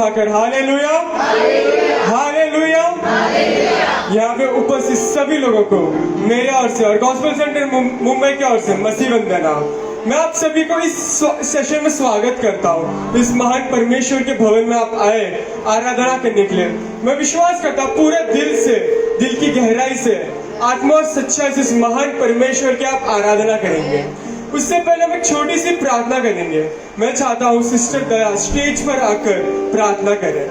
उठाकर hallelujah, hallelujah. यहाँ पे उपस्थित सभी लोगों को मेरे ओर से और गॉस्पेल सेंटर मुंबई की ओर से मसीह वंदना। मैं आप सभी को इस सेशन में स्वागत करता हूँ। इस महान परमेश्वर के भवन में आप आए आराधना करने के लिए। मैं विश्वास करता हूँ पूरे दिल से, दिल की गहराई से, आत्मा और सच्चाई से इस महान परमेश्वर की आप आराधना करेंगे। उससे पहले हम एक छोटी सी प्रार्थना करेंगे। मैं चाहता हूँ सिस्टर दया स्टेज पर आकर प्रार्थना करें।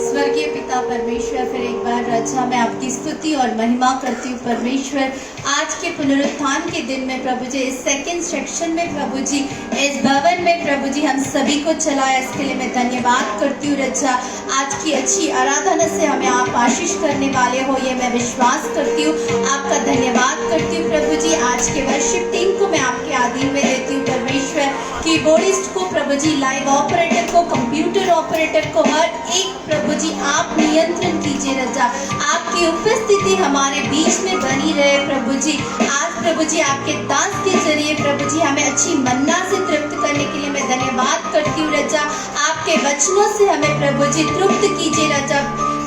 स्वर्गीय पिता परमेश्वर, फिर एक बार रचा मैं आपकी स्तुति और महिमा करती हूँ परमेश्वर। आज के पुनरुत्थान के दिन में प्रभु जी, इस सेकंड सेक्शन में प्रभु जी, इस भवन में प्रभु जी हम सभी को चलाया, इसके लिए मैं धन्यवाद करती हूँ रचा। आज की अच्छी आराधना से हमें आप आशीष करने वाले हो, ये मैं विश्वास करती हूँ। आपका धन्यवाद करती हूँ प्रभु जी। आज के वर्शिप टीम को मैं आपके अधीन में देती हूँ परमेश्वर। कीबोर्डिस्ट को प्रभु जी, लाइव ऑपरेटर को, कंप्यूटर ऑपरेटर को, हर एक प्रभु जी आप नियंत्रण कीजिए रजा। आपकी उपस्थिति हमारे बीच में बनी रहे प्रभु जी। आज प्रभु जी आपके दास के जरिए प्रभु जी हमें अच्छी मन्ना से तृप्त करने के लिए मैं धन्यवाद करती हूँ रजा। आपके वचनों से हमें प्रभु जी तृप्त कीजिए रजा।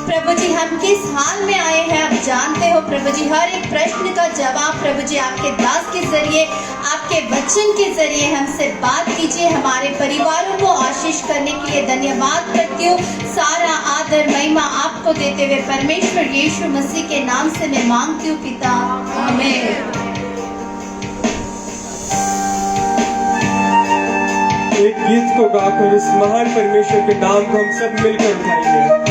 प्रभु जी हम किस हाल में आए हैं आप जानते हो प्रभु जी। हर एक प्रश्न का जवाब प्रभु जी आपके दास के जरिए, आपके वचन के जरिए हमसे बात कीजिए। हमारे परिवारों को आशीष करने के लिए धन्यवाद करती हूँ। सारा आदर महिमा आपको देते हुए परमेश्वर यीशु मसीह के नाम से मैं मांगती हूँ पिता, आमीन। एक गीत को गाकर इस महान परमेश्वर के नाम को हम सब मिलकर उठाएंगे।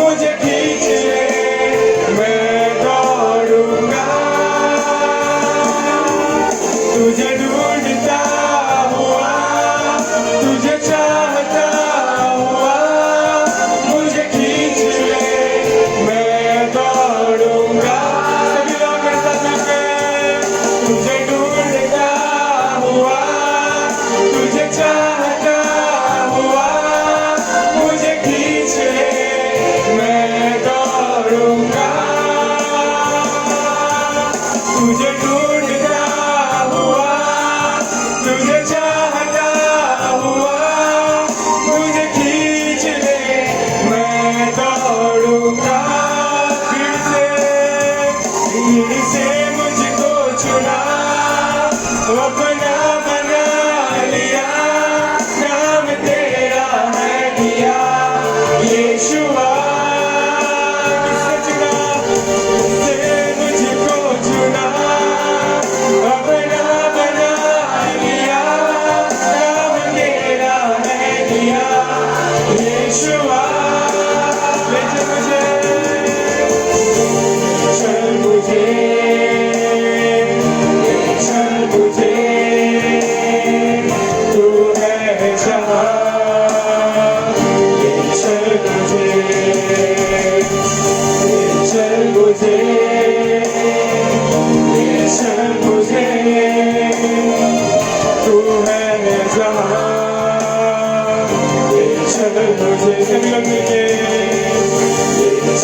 मुझे खींच ले, मैं दौड़ूंगा।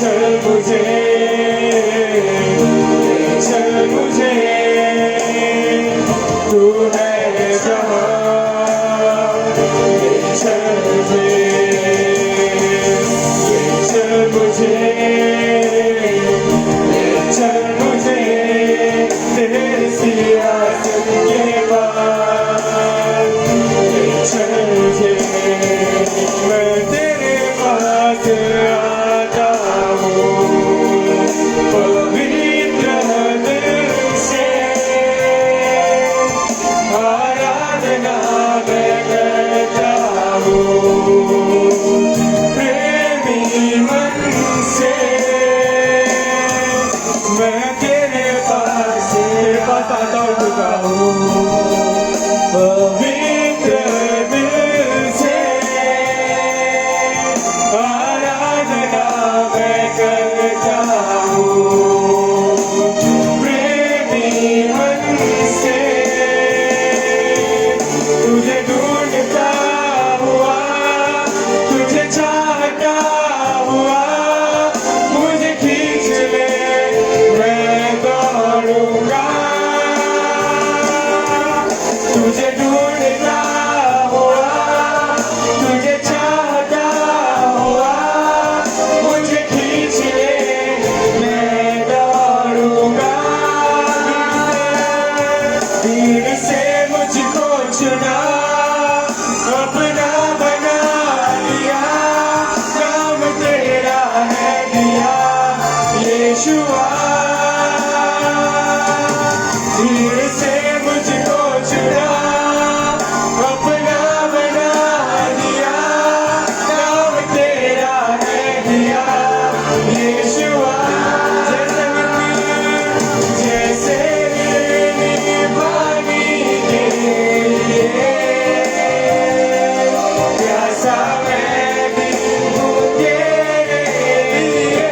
चल मुझे, ले चल मुझे, तू है जहाँ, ले चल मुझे, ले चल मुझे, ले चल मुझे, तेरे सिंहासन के पास, ले चल मुझे, मैं तेरे पास आता हूँ, पवित्र दिल से आराधना मैं करता हूँ, प्रेमी मन से मैं तेरे पास आता हूँ, पवित्र दिल से आराधना मैं करता हूँ, प्रेमी मन से तुझे ढूंढता हुआ, तुझे चाहता हुआ, मुझे खींच ले मैं दौड़ूंगा, तुझे ढूंढता हुआ, तुझे चाहता हुआ, मुझे खींच ले मैं दौड़ूंगा, भीड़ से मुझको चुना, अपना बना लिया, नाम तेरा है दिया यीशुआ, भीड़ से मुझको चुना, अपना बना लिया, नाम तेरा है दिया यीशुआ, जैसे गिरनी पानी के लिए, प्यासा मैं भी हूँ तेरे लिए,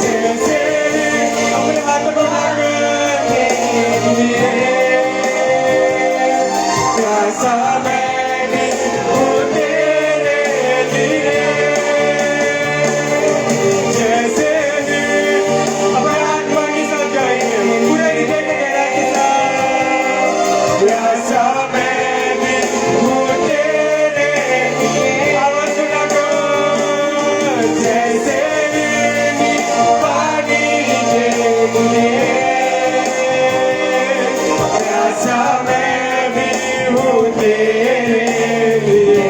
जैसे अपने हाथ बढ़ाने के लिए, प्यासा मैं भी हूँ तेरे लिए, जैसे अपने आत्मा के साथ गाएंगे, पूरे हृदय के गहराई के साथ, प्यासा मैं भी हूँ तेरे लिए, आवाज उठाकर, जैसे गिरनी पानी के लिए, प्यासा मैं भी हूँ तेरे लिए।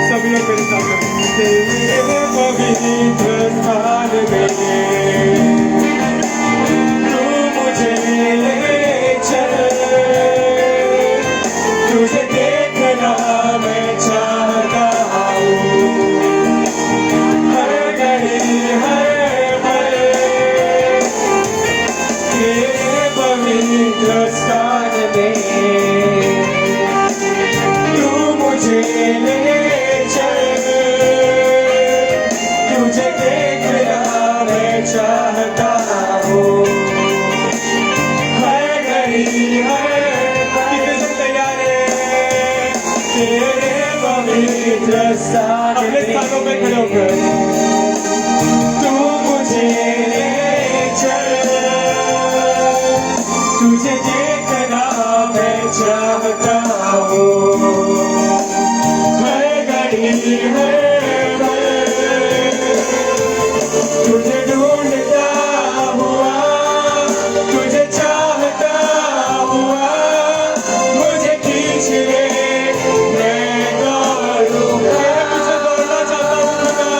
सभी लोग मेरे साथ हैं। तेरे पवित्र स्थान में तू मुझे ले चल, तुझे देखना मैं चाहता हूँ, हर घड़ी हर पल तेरे पवित्र स्थान में तू मुझे ले चल, तुझे देखना मैं चाहता हूँ, हर घड़ी हर पल, कितने सब तैयार हैं तेरे पवित्र स्थान में, अपने स्थानों पे खड़े होकर, तू मुझे ले चल, तुझे देखना मैं चाहता हूँ, हर घड़ी हर पल, तुझे ढूंढता हुआ, तुझे चाहता हुआ, मुझे खींच ले मैं दौड़ूंगा, तुझे दौड़ना चाहता हूँ खुदा,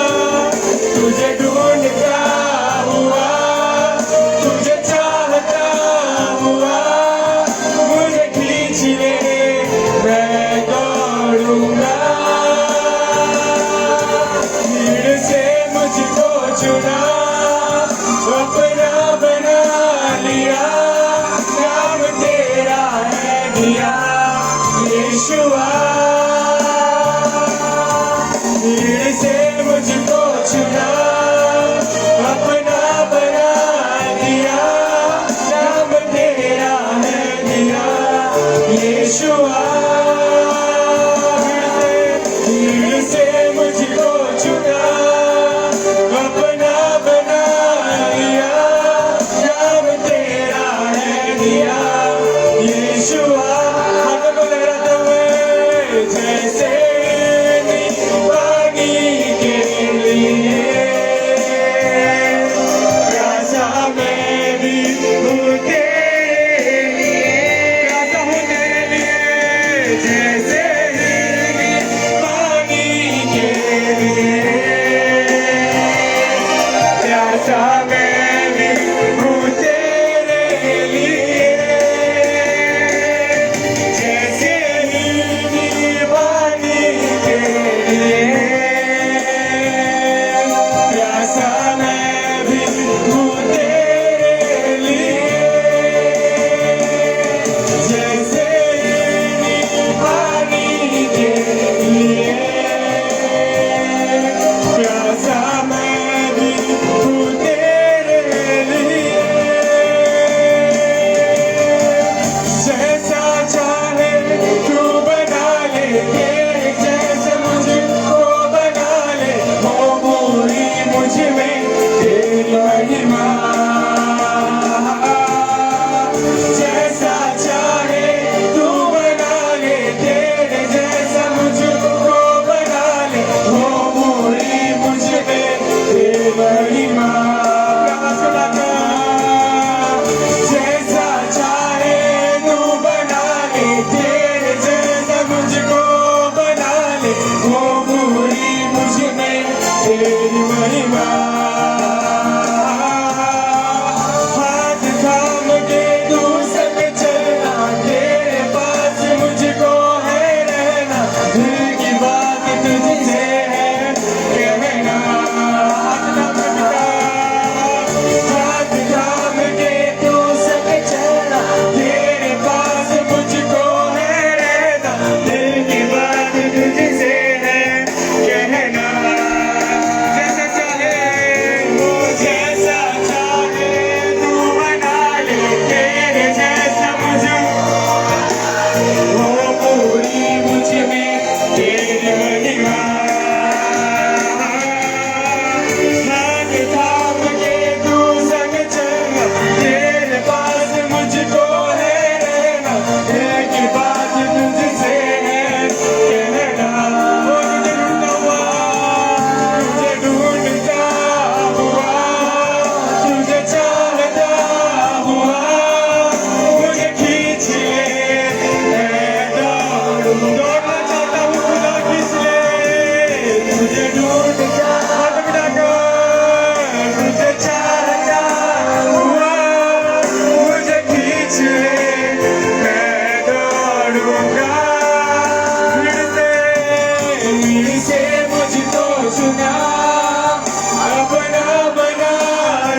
प्यासा मैं भी हूँ तेरे लिए, जैसे नीली पानी के लिए प्यासा मैं भी हूँ तेरे लिए, जैसे नीली पानी के लिए प्यासा मैं भी हूँ तेरे लिए, जैसा चाहे तू बना ले, तेरे जैसे मुझको बना ले, हो पूरी मुझ में तेरी महिमा, जैसा चाहे तू बना ले, तेरे जैसा मुझको बना ले, हो पूरी मुझ में तेरी महिमा, जैसा चाहे तू बना ले, तेरे जैसा मुझको बना ले, हो पूरी मुझ में तेरी महिमा, हाथ थाम के तू संग चलना, तेरे पास मुझको है रहना, दिल की बात तुझसे है कहना, हाथ थाम के तू संग चलना, तेरे पास मुझको है रहना, दिल की बात तुझसे है कहना, जैसा चाहे वो जैसा चाहे तू बना ले, तेरे जैसा मुझको हो पूरी मुझ में तेरी महिमा, हाथ थाम के तू संग चलना, तेरे पास मुझको है रहना, दिल की बात तुझसे है कहना, वो तुझे ढूंढता हुआ, तुझे चाहता हुआ, मुझे खींच ले, मैं दौड़ना चाहता हूँ, खुदा खींच ले, तुझे ढूंढता तुझे चाहता हुआ, मुझे खींच ले, मैं दौड़ूंगा, फिर से मुझको चुना, अपना बना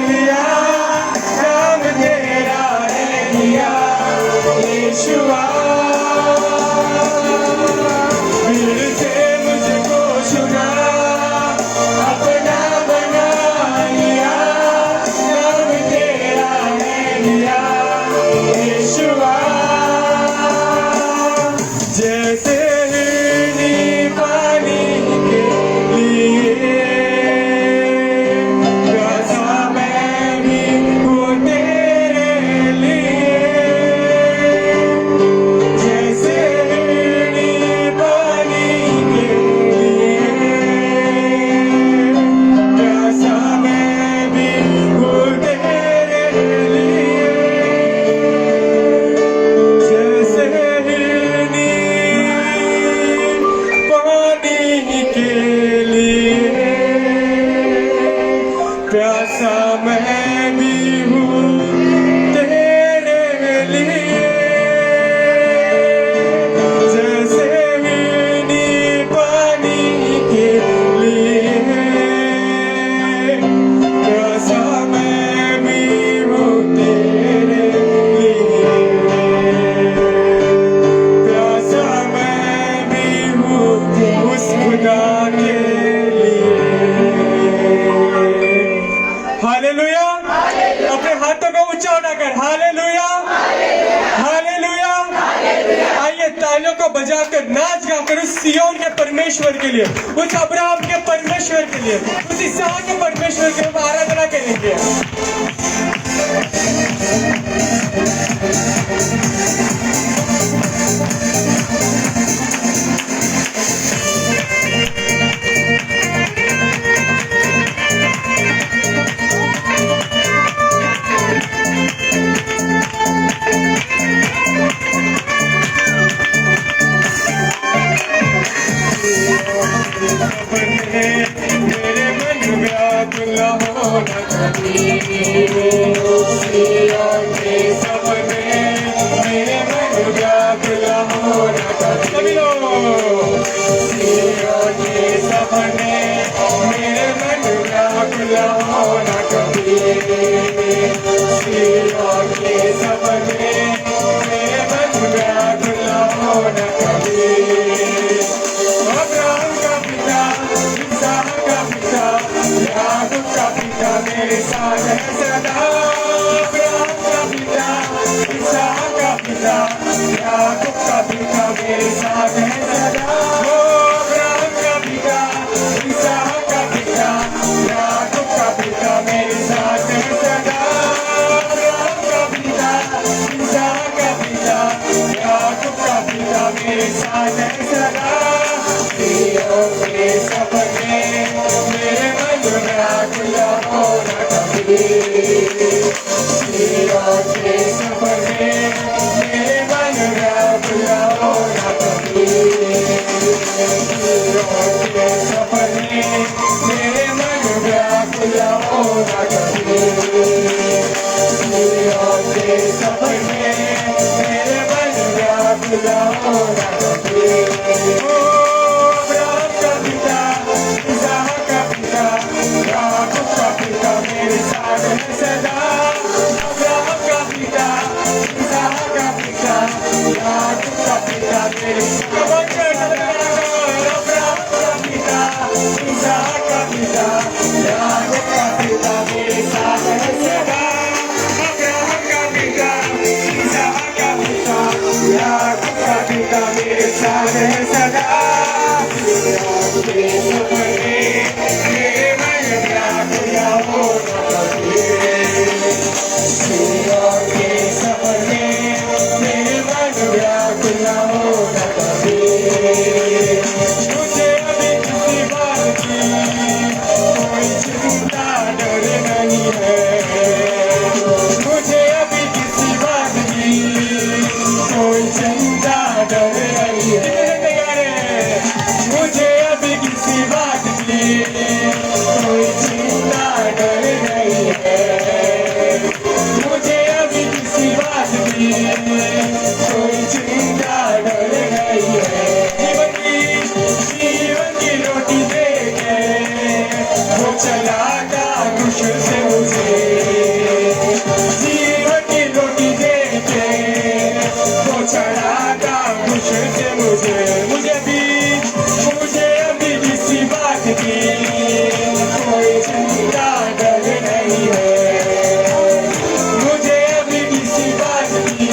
लिया, नाम तेरा है लिया यीशुआ, फिर से मुझको चुना, अपना बना लिया, नाम तेरा है लिया यीशुआ, जैसे नीली पानी के लिए प्यासा मैं भी हूँ तेरे लिए, जैसे नीली पानी के लिए प्यासा मैं भी हूँ तेरे लिए, जैसे नीली पानी के लिए प्यासा मैं भी हूँ तेरे लिए, जैसे नीली पानी के लिए प्यासा मैं भी हूँ तेरे लिए, प्यासा मैं भी हूँ उस खुदा के लिए, हालेलुया, अपने हाथों को ऊंचा उठाकर हालेलुया, हालेलुया, आइए तालियों को बजाकर नाच गाकर उस सियोन के परमेश्वर के लिए, उस अब्राहम के परमेश्वर के लिए, उस इसहाक के परमेश्वर के लिए हम आराधना करेंगे। मेरे मन व्याकुल हो न कभी। सियोन के सपने मेरे मन व्याकुल हो न कभी। सभी लोग सियोन के सपने मेरे मन व्याकुल हो न कभी। सियोन के सपने मेरे मन व्याकुल हो न कभी। अब्राहम का पिता, इसहाक का पिता, याकूब का पिता मेरे साथ है सदा। अब्राहम का पिता, इसहाक का पिता, याकूब का पिता मेरे साथ है सदा। ओ अब्राहम का पिता, इसहाक का पिता, याकूब का पिता मेरे साथ है सदा। अब्राहम का पिता, इसहाक का पिता, याकूब का पिता मेरे साथ है सदा। सियोन के सपने मेरे मन व्याकुल हो न कभी। सियोन के सपने मेरे मन व्याकुल हो न कभी। सियोन के सपने मेरे मन व्याकुल हो न कभी। सियोन के सपने मेरे मन व्याकुल हो न कभी। मेरे साथ है सदा। अब्राहम का पिता, इसहाक का पिता, याकूब का पिता मेरे साथ है सदा। अब्राहम का पिता, इसहाक का पिता, याकूब का पिता मेरे साथ है सदा। अब्राहम का पिता, इसहाक का पिता, याकूब का पिता मेरे साथ है सदा। सियोन के सपने मेरे मन व्याकुल हो न कभी। सियोन के सपने मेरे मन व्याकुल हो न कभी। मुझे अभी किसी बात की कोई चिंता डर नहीं है। मुझे अभी किसी बात की कोई चिंता डर नहीं है। मुझे अभी किसी बात की कोई चिंता डर नहीं है। मुझे अभी किसी बात की कोई चिंता डर नहीं है। जीवन की रोटी दे के वो चलाता कुछ से मुझे। जीवन की रोटी दे के वो चलाता कुछ से मुझे। मुझे अभी किसी बात की कोई चिंता डर नहीं है। मुझे अभी किसी बात की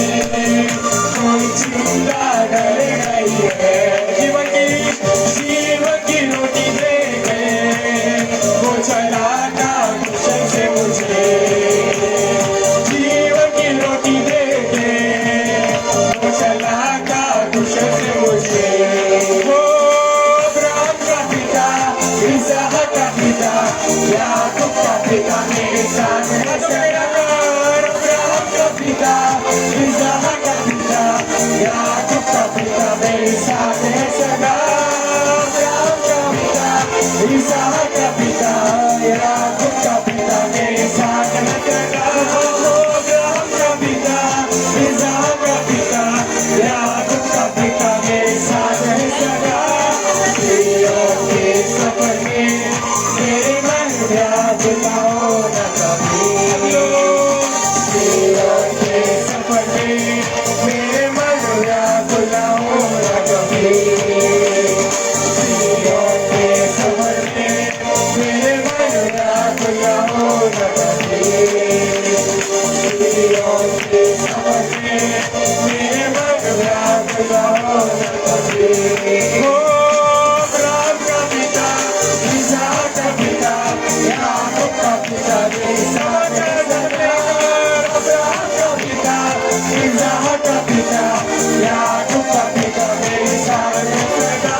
कोई चिंता डर नहीं है। जीवन की रोटी दे के वो चलाता कुशल से मुझे। जीवन की रोटी दे के वो चलाता कुशल से मुझे। इसहाक का पिता, याकूब का पिता मेरे साथ है सदा। अब्राहम का पिता, इसहाक का पिता, याकूब का पिता मेरे साथ है सदा। अब्राहम का पिता, इसहाक का पिता, याकूब का पिता मेरे साथ है सदा। अब्राहम का पिता, इसहाक का पिता, याकूब का पिता मेरे साथ है सदा। सियोन के सपने मेरे मन व्याकुल हो न कभी। सियोन के सपने मेरे मन व्याकुल हो न कभी। सियोन के सपने मेरे मन व्याकुल हो न कभी। सियोन के सपने मेरे मन व्याकुल हो न कभी। इसहाक का पिता, याकूब का पिता मेरे साथ है सदा। अब्राहम का पिता, इसहाक का पिता, याकूब का पिता मेरे साथ है सदा।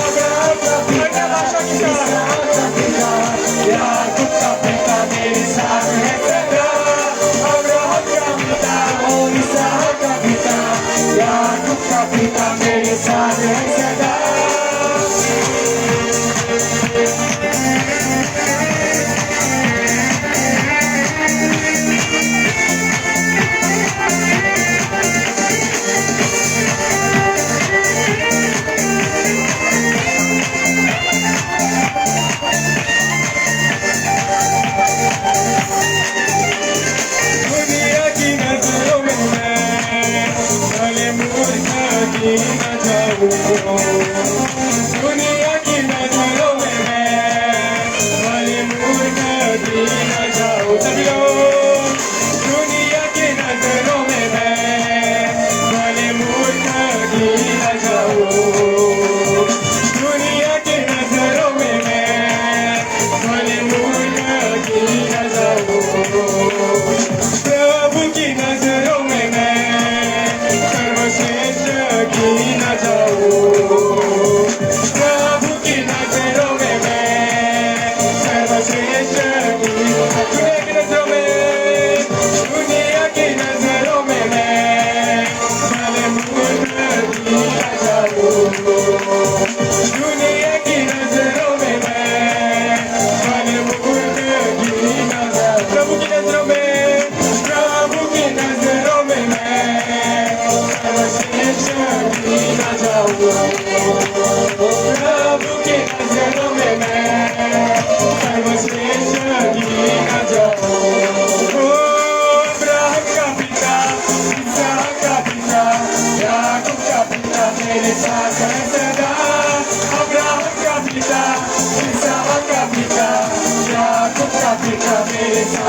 अब्राहम का पिता, इसहाक का पिता, याकूब का पिता मेरे साथ है सदा। अब्राहम का पिता, इसहाक का पिता, याकूब का पिता मेरे साथ है सदा।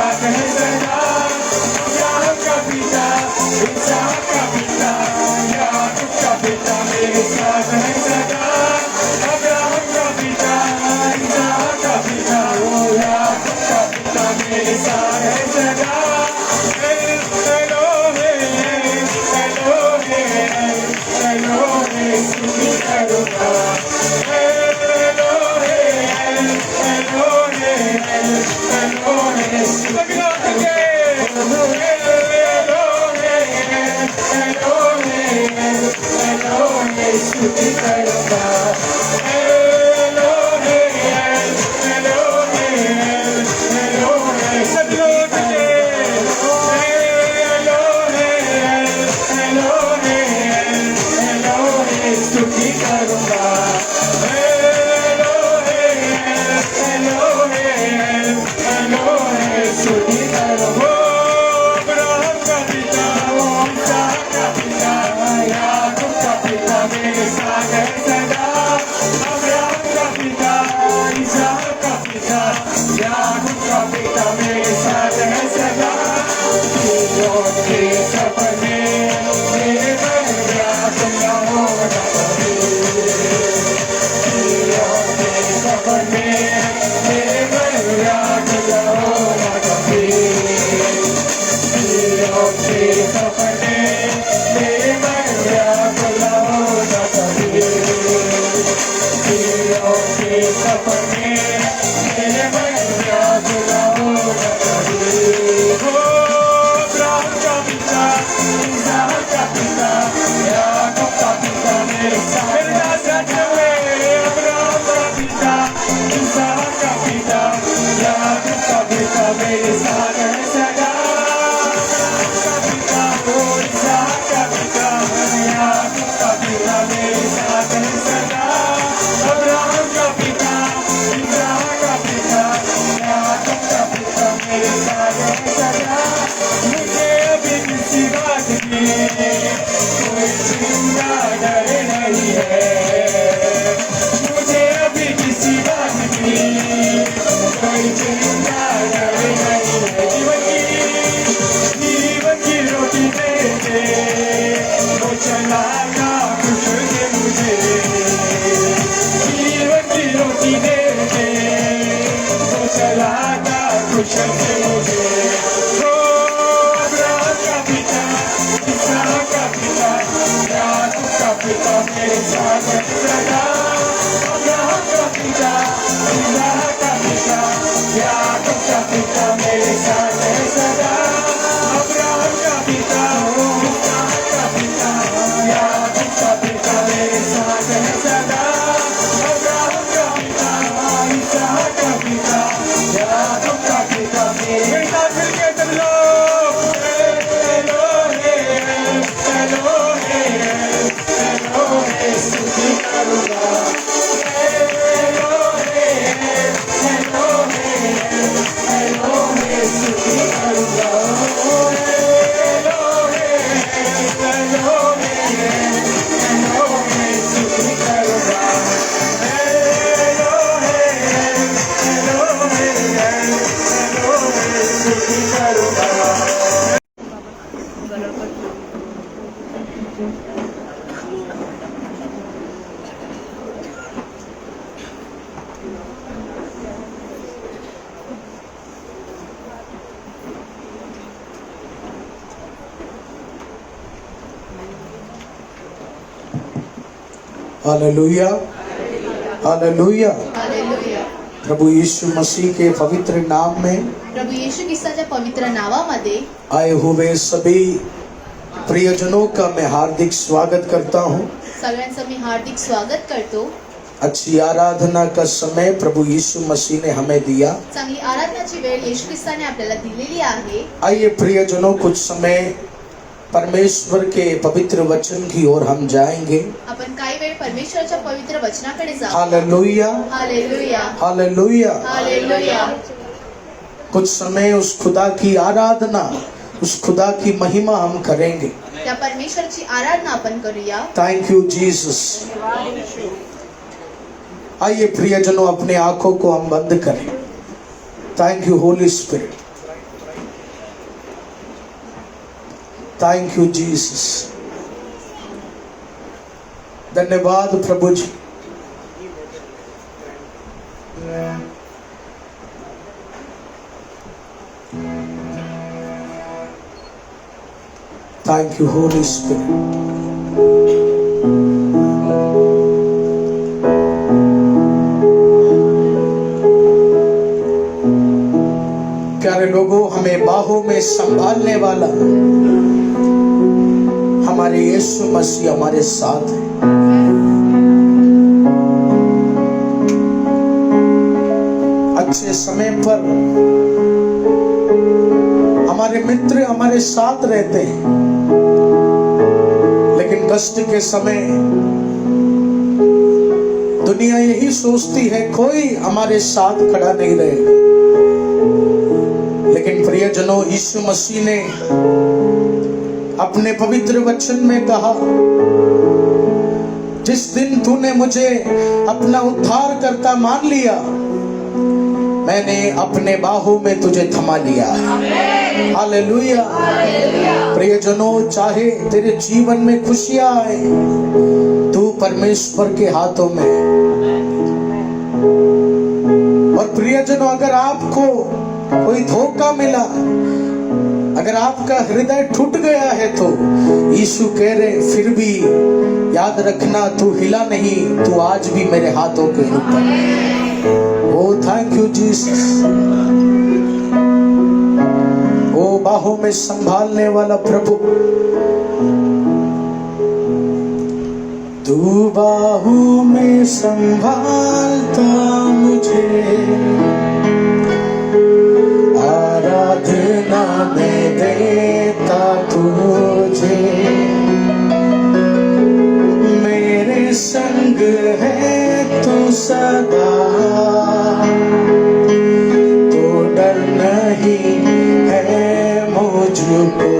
साथ है सदा। अब्राहम का पिता, इसहाक का पिता, याकूब का पिता मेरे साथ है सदा। अब्राहम का पिता, इसहाक का पिता, याकूब का पिता मेरे साथ है सदा। स्तुति करूँगा। स्तुति करूँगा। स्तुति करूँगा। स्तुति करूँगा। अब्राहम का पिता, इसहाक का पिता, याकूब का पिता मेरे साथ है सदा। अब्राहम का पिता, इसहाक का पिता, याकूब का पिता मेरे साथ है सदा। हीरों के सपने मेरे मन व्याकुल न होना कभी। हीरों के सपने मेरे मन व्याकुल न होना कभी। हीरों के सपने मेरे मन व्याकुल न होना कभी। हीरों के सपने मेरे मन व्याकुल न होना कभी। अब्राहम का पिता, इसहाक का पिता, याकूब का पिता मेरे साथ है। अब्राहम का पिता, इसहाक का पिता, याकूब का पिता मेरे साथ है सदा। अब्राहम का पिता, इसहाक का पिता, याकूब का पिता मेरे साथ है सदा। अब्राहम का पिता, इसहाक का पिता, याकूब का पिता मेरे साथ है सदा। मुझे अभी किसी बात की कोई चिंता डर नहीं है। मुझे अभी किसी बात की कोई चिंता डर नहीं है। जीवन की रोटी देके वो चलाना खुश से मुझे। जीवन की रोटी देके वो चलाना खुश से मुझे। अब्राहम का पिता, इसहाक का पिता, याकूब का पिता मेरे साथ है सदा। अब्राहम का पिता, इसहाक का पिता, याकूब का पिता मेरे साथ है सदा। अब्राहम का पिता, इसहाक का पिता, याकूब का पिता मेरे साथ है सदा। अब्राहम का पिता, इसहाक का पिता, याकूब का पिता मेरे साथ मिलके सब लोग स्तुति करूँगा। स्तुति करूँगा। स्तुति करूँगा। स्तुति करूँगा। Hallelujah, hallelujah. हालेलुया। प्रभु यीशु मसीह के पवित्र नाम में प्रभू येशू ख्रिस्ताच्या पवित्र नावामध्ये आए हुए सभी प्रियजनों का मैं हार्दिक स्वागत करता हूँ। सगळ्यांचं मी हार्दिक स्वागत करतो। अच्छी आराधना का समय प्रभु यीशु मसीह ने हमें दिया। चांगली आराधनाची वेळ येशू ख्रिस्ताने आपल्याला दिलेली आहे। आइए प्रियजनों, कुछ समय परमेश्वर के पवित्र वचन की ओर हम जाएंगे। आपण काही वेळ परमेश्वराच्या पवित्र वचनाकडे जाऊ। Hallelujah, hallelujah, hallelujah. हालेलुया। कुछ समय उस खुदा की आराधना, उस खुदा की महिमा हम करेंगे। त्या परमेश्वराची आराधना आपण करूया। Thank you Jesus. आइए प्रियजनों, अपने आंखों को हम बंद करें। Thank you holy spirit. Thank you Jesus. धन्यवाद प्रभु जी। Thank you holy spirit. प्यारे लोगों, हमें बाहों में संभालने वाला हमारे यीशु मसीह हमारे साथ है। अच्छे समय पर हमारे मित्र हमारे साथ रहते हैं, लेकिन कष्ट के समय दुनिया यही सोचती है कोई हमारे साथ खड़ा नहीं रहेगा। लेकिन प्रियजनों, यीशु मसीह ने अपने पवित्र वचन में कहा, जिस दिन तूने मुझे अपना उद्धार करता मान लिया, मैंने अपने बाहों में तुझे थमा लिया। हालेलुया। प्रियजनों, चाहे तेरे जीवन में खुशियां आए, तू परमेश्वर के हाथों में। और प्रियजनों, अगर आपको कोई धोखा मिला, अगर आपका हृदय टूट गया है, तो यीशु कह रहे फिर भी याद रखना, तू हिला नहीं, तू आज भी मेरे हाथों के ऊपर। ओ थैंक यू जीसस। ओ बाहों में संभालने वाला प्रभु, तू बाहों में संभालता मुझे, आराधना में देता तुझे, मेरे संग है तू सदा, तो डर नहीं है मुझको।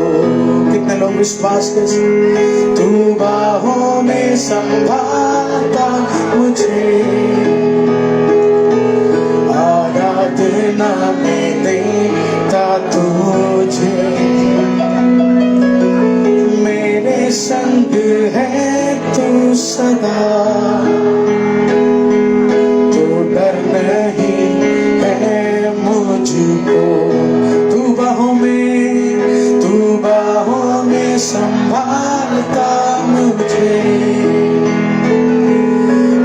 कितने लोग विश्वास कर सकते? तू बाहों में संभालता मुझे, आराधना में देता तुझे, मेरे संग है तू सदा, तो डर नहीं है मुझको। तू बाहों में संभालता मुझे,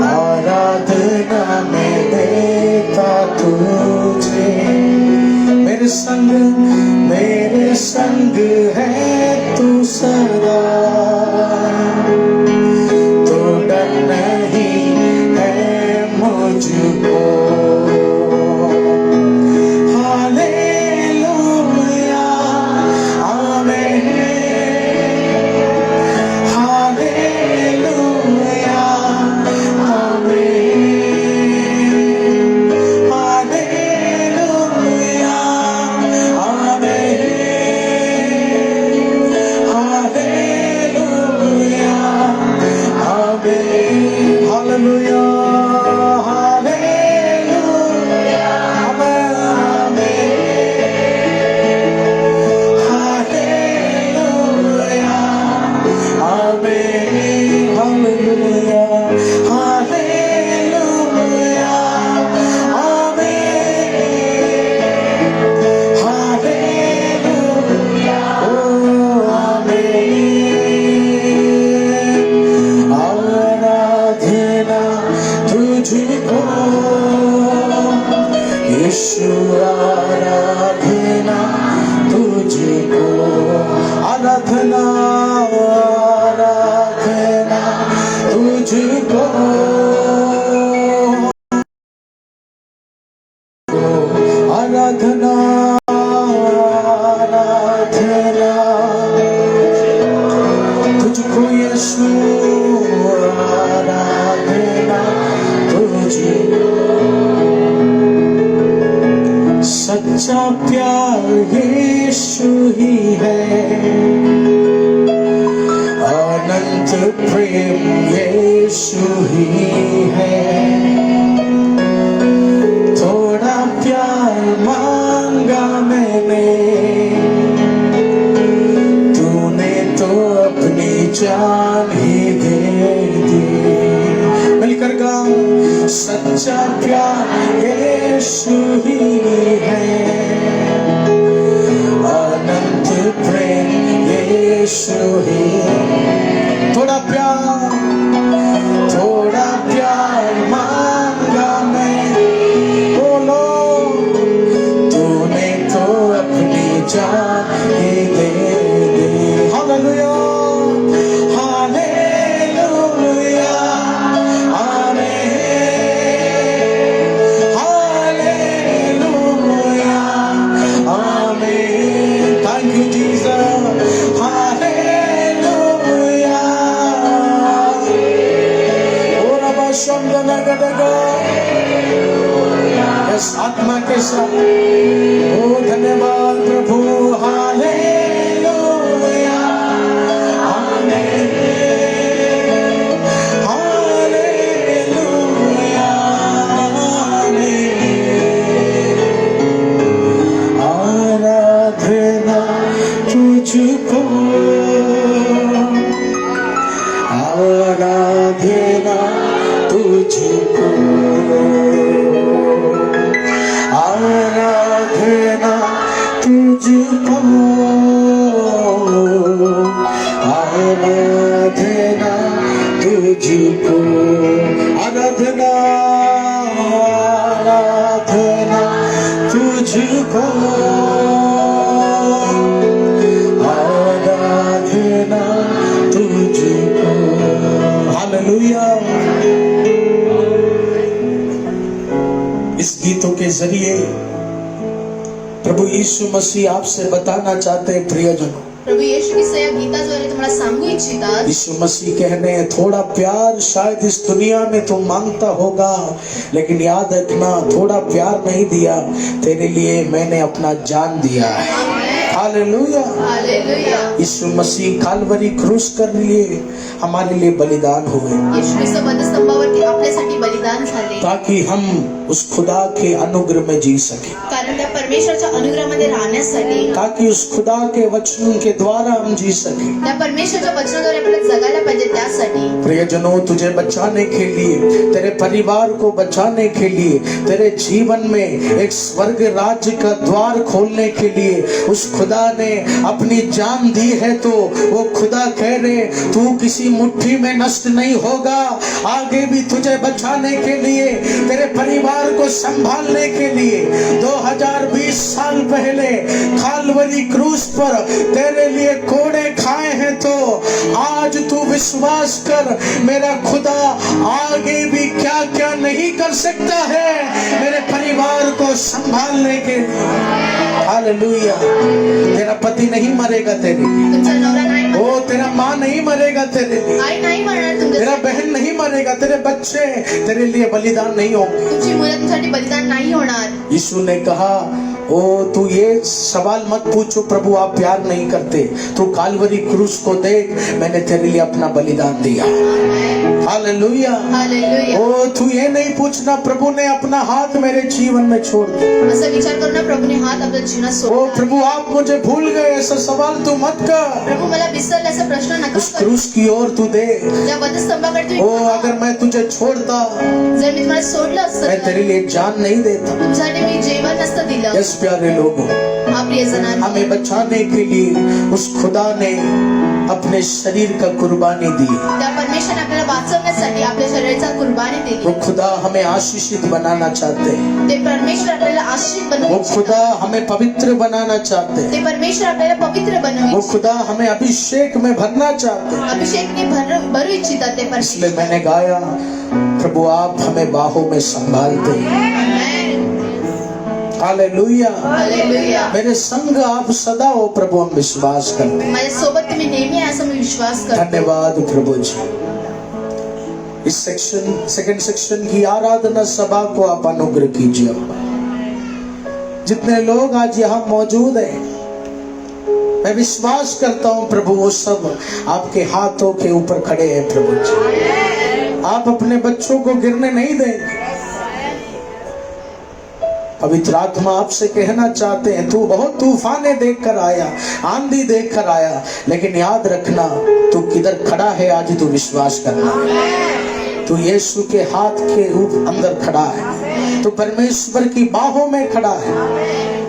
आराधना में देता तुझे, मेरे संग है तू सदा, तो डर नहीं है मुझको। हालेलुया, आमीन, हालेलुया, आमीन, हालेलुया, आमीन, हालेलुया, आमीन, हालेलुया, हालेलुया, आमीन, हालेलुया, हालेलुया, आमीन, हालेलुया, ओ आमीन। आराधना तुझको यीशु, आराधना तुझको, आराधना, आराधना तुझको, आराधना, आराधना तुझको यीशु, आराधना तुझको। सच्चा प्यार यीशु ही है, अनंत प्रेम यीशु ही है। थोड़ा प्यार मांगा मैंने, तूने यीशु ही। थोड़ा प्यार मांगा मैं, बोलो तूने तो अपनी जान ही दे दी। हालेलुया हालेलुया आमीन हालेलुया आमीन। Thank you Jesus. हालेलुया ओरा बशंदना गदगा। यस आत्मा के साथ ओ धन्यवाद प्रभु। हालेलुया आमीन हालेलुया आमीन। आराधना तुझको, आराधना तुझको, आराधना तुझको, आराधना तुझको, आराधना आराधना तुझको, आराधना तुझको। हालेलुया। इस गीतों के जरिए प्रभु यीशु मसीह आपसे बताना चाहते हैं प्रियजनों, प्रभू येशू ख्रिस्त या गीताद्वारे तुम्हाला सांगू इच्छितात, यीशु मसीह कहने हैं थोड़ा प्यार शायद इस दुनिया में तुम मांगता होगा, लेकिन याद रखना थोड़ा प्यार नहीं दिया, तेरे लिए मैंने अपना जान दिया है। Hallelujah hallelujah. यीशु मसीह काल्वरी क्रूस कर लिए हमारे लिए बलिदान हुए, येशू ख्रिस्त वधस्तंभावरती आपल्यासाठी बलिदान झाले, ताकि हम उस खुदा के अनुग्रह में जी सके, कारण त्या परमेश्वराच्या अनुग्रहामध्ये राहण्यासाठी, ताकि उस खुदा के वचन के द्वारा हम जी सके। त्या परमेश्वराच्या वचनाद्वारे आपल्याला जगायला पाहिजे त्यासाठी। प्रियजनों, तुझे बचाने के लिए, तेरे परिवार को बचाने के लिए, तेरे जीवन में एक स्वर्ग राज्य का द्वार खोलने के लिए उस खुदा ने अपनी जान दी है, तो वो खुदा कह रहे तू किसी मुट्ठी में नष्ट नहीं होगा। आगे भी तुझे बचाने के लिए, तेरे परिवार को संभालने के लिए 2020 साल पहले काल्वरी क्रूस पर तेरे लिए कोड़े खाए हैं, तो आज तू विश्वास कर मेरा खुदा आगे भी क्या क्या नहीं कर सकता है मेरे परिवार को संभालने के लिए। हालेलुया। तेरा पति नहीं मरेगा तेरे लिए, तुमचा नवरा नाही ओ तेरा माँ नहीं मरेगा तेरे लिए, आई नाही मरणार तुमच्या, तेरा बहन नहीं मरेगा, तेरे बच्चे तेरे लिए बलिदान नहीं होंगे। तुमची मुलं तुमच्यासाठी बलिदान नाही होणार। यीशु ने कहा ओ तू ये सवाल मत पूछो प्रभु आप प्यार नहीं करते, तू काल्वरी क्रूस को देख, मैंने तेरे लिए अपना बलिदान दिया। हालेलुया। हालेलुया। ओ तू ये नहीं पूछना प्रभु ने अपना हाथ मेरे जीवन में छोड़ दिया, असा विचार करू ना प्रभूने हात आपल्या जीवनात ओ सोडला। प्रभु आप मुझे भूल गए, ऐसा सवाल तू मत कर। प्रभू मला विसरले असा प्रश्न नका उस करू। क्रूस की ओर तू दे। त्या वधस्तंभाकडे ओ तुम्ही अगर मैं तुझे छोड़ता, जर मी तुम्हाला सोडलं असतं मैं तर तेरे लिए जान नहीं देता। तुमच्यासाठी मी जेवण नसतं दिलं। यस प्यारे लोगों, हा प्रियजनांनो, हमें बचाने के लिए उस खुदा ने अपने शरीर का कुर्बानी दी। त्या परमेश्वराने आपल्याला वाचवण्यासाठी आपल्या शरीराचा कुर्बानी वो दिली। खुदा हमें आशीषित बनाना चाहते हैं, ते परमेश्वर आपल्याला आशीष वो बनवू खुदा हमें पवित्र बनाना चाहते हैं, ते परमेश्वर आपल्याला पवित्र वो बनवू खुदा हमें अभिषेक में भरना चाहते हैं। अभिषेकने भरू इच्छितात ते इसलिए परमेश्वर। मैंने गाया प्रभु आप हमें बाहों में संभालते हैं। हालेलुया। हालेलुया। मेरे संग आप सदा हो प्रभु, हम विश्वास करते हैं। माझ्या सोबत तुम्ही नेहमी आहे असं मी विश्वास करतो। धन्यवाद प्रभु जी। इस सेकंड सेक्शन की आराधना सभा को आप अनुग्रह कीजिए। जितने लोग आज यहाँ मौजूद हैं, मैं विश्वास करता हूँ प्रभु वो सब आपके हाथों के ऊपर खड़े हैं प्रभु जी। आप अपने बच्चों को गिरने नहीं देंगे। पवित्र आत्मा आपसे कहना चाहते हैं, तू बहुत तूफाने देखकर आया, आंधी देखकर आया, लेकिन याद रखना तू किधर खड़ा है आज तू विश्वास करना। तू यीशु के हाथ के अंदर खड़ा है, तू परमेश्वर की बाहों में खड़ा है।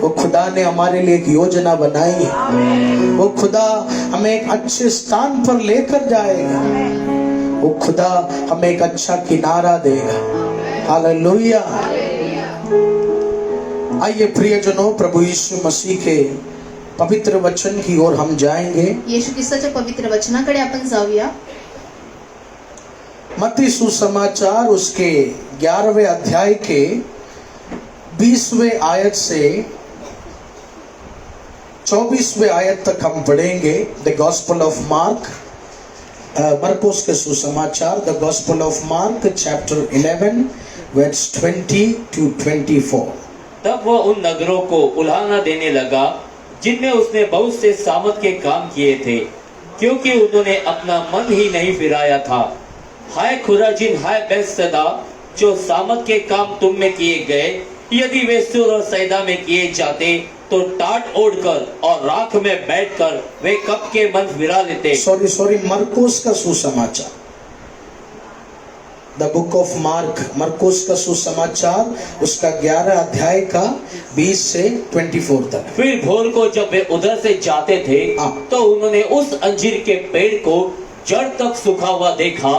वो खुदा ने हमारे लिए एक योजना बनाई है। वो खुदा हमें एक अच्छे स्थान पर लेकर जाएगा। वो खुदा हमें एक अच्छा किनारा देगा। हालेलुया। आइए प्रियजनों, प्रभु यीशु मसीह के पवित्र वचन की ओर हम जाएंगे। येशू ख्रिस्ताच्या पवित्र वचनाकडे आपण जाऊया। मत्ती सुसमाचार उसके 11वें अध्याय के 20वें आयत से 24वें आयत तक हम पढ़ेंगे। द गॉस्पेल ऑफ मार्क, मरकुस के सुसमाचार, the gospel of Mark chapter 11 verse 20 to 24। तब वह उन नगरों को उलाहना देने लगा जिनमें उसने बहुत से सामत के काम किए थे, क्योंकि उन्होंने अपना मन ही नहीं फिराया था। हाय खुराजिन, हाय बैतसैदा, जो सामत के काम तुम में किए गए, यदि वे सूर और सैदा में किए जाते तो टाट ओढ़कर और राख में बैठकर वे कब के मन फिरा लेते। सॉरी, मरकुस का सुसमाचार, द बुक ऑफ मार्क, मरकुस का सुसमाचार उसका 11 अध्याय का 20 से 24 तक। फिर भोर को जब वे उधर से जाते थे तो उन्होंने उस अंजीर के पेड़ को जड़ तक सूखा हुआ देखा।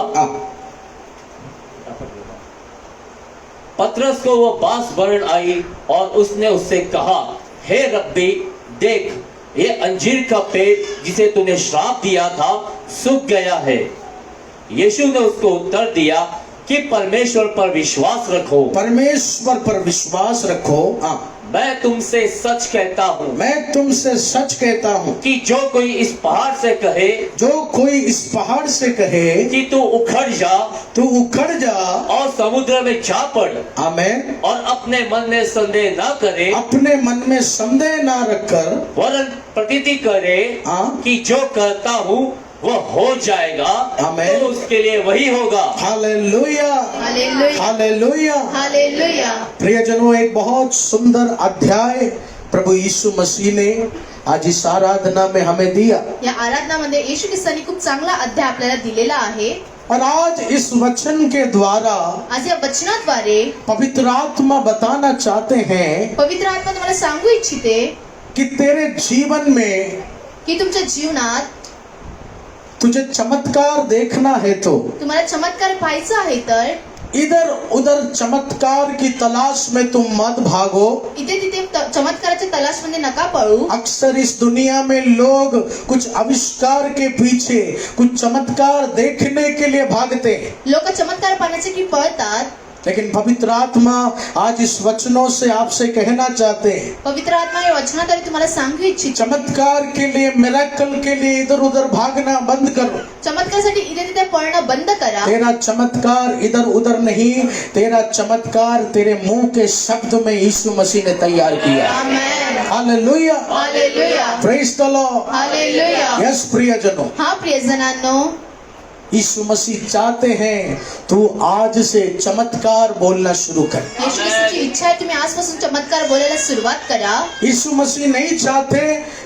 पतरस को वह बांस भरण आई और उसने उससे कहा, हे रब्बी, देख, ये अंजीर का पेड़ जिसे तूने श्राप दिया था सूख गया है। यीशु ने उसको उत्तर दिया कि परमेश्वर पर विश्वास रखो। परमेश्वर पर विश्वास रखो। मैं तुमसे सच कहता हूँ, मैं तुमसे सच कहता हूँ कि जो कोई इस पहाड़ से कहे, जो कोई इस पहाड़ से कहे कि तू उखड़ जा, तू उखड़ जा और समुद्र में जा पड़, आमेन, और अपने मन में संदेह न करे, अपने मन में संदेह ना रखकर, वरन प्रतीति करे कि जो कहता हूँ वह हो जाएगा, आमेन, तो उसके लिए वही होगा। Hallelujah, hallelujah, hallelujah, hallelujah. प्रियजनों, एक बहुत सुंदर अध्याय प्रभु यीशु मसीह ने आज इस आराधना में हमें दिया। या आराधनामध्ये येशू ख्रिस्तांनी खूप चांगला अध्याय आपल्याला दिलेला आहे। और आज इस वचन के द्वारा आज या वचनाद्वारे पवित्र आत्मा बताना चाहते हैं पवित्र आत्मा तुम्हाला सांगू इच्छिते कि तेरे जीवन में, की तुमच्या जीवनात तुझे चमत्कार देखना है तो तुम्हाला चमत्कार पाहायचा आहे तर इधर उधर चमत्कार की तलाश में तुम मत भागो। इथे तिथे चमत्काराच्या तलाशमध्ये नका पळू। अक्सर इस दुनिया में लोग कुछ आविष्कार के पीछे, कुछ चमत्कार देखने के लिए भागते हैं, लोक चमत्कार पाहण्यासाठी पळतात। लेकिन पवित्र आत्मा आज इस वचनों से आपसे कहना चाहते हैं, पवित्र आत्मा या वचनाद्वारे तुम्हाला सांगू इच्छिते, चमत्कार के लिए, मिरेकल के लिए इधर उधर भागना बंद करो। चमत्कारासाठी इथे तिथे पळणं बंद करा। तेरा चमत्कार इधर उधर नहीं, तेरा चमत्कार तेरे मुंह के शब्द में यीशु मसीह ने तैयार किया। Amen, hallelujah, hallelujah, praise the Lord, hallelujah. Yes प्रियजनों, हाँ प्रियजनांनो, यीशु मसीह चाहते हैं तू आज से चमत्कार बोलना शुरू कर। येशू ख्रिस्ताची इच्छा आहे तुम्ही आजपासून चमत्कार बोलायला सुरुवात करा। यीशु मसीह नहीं चाहते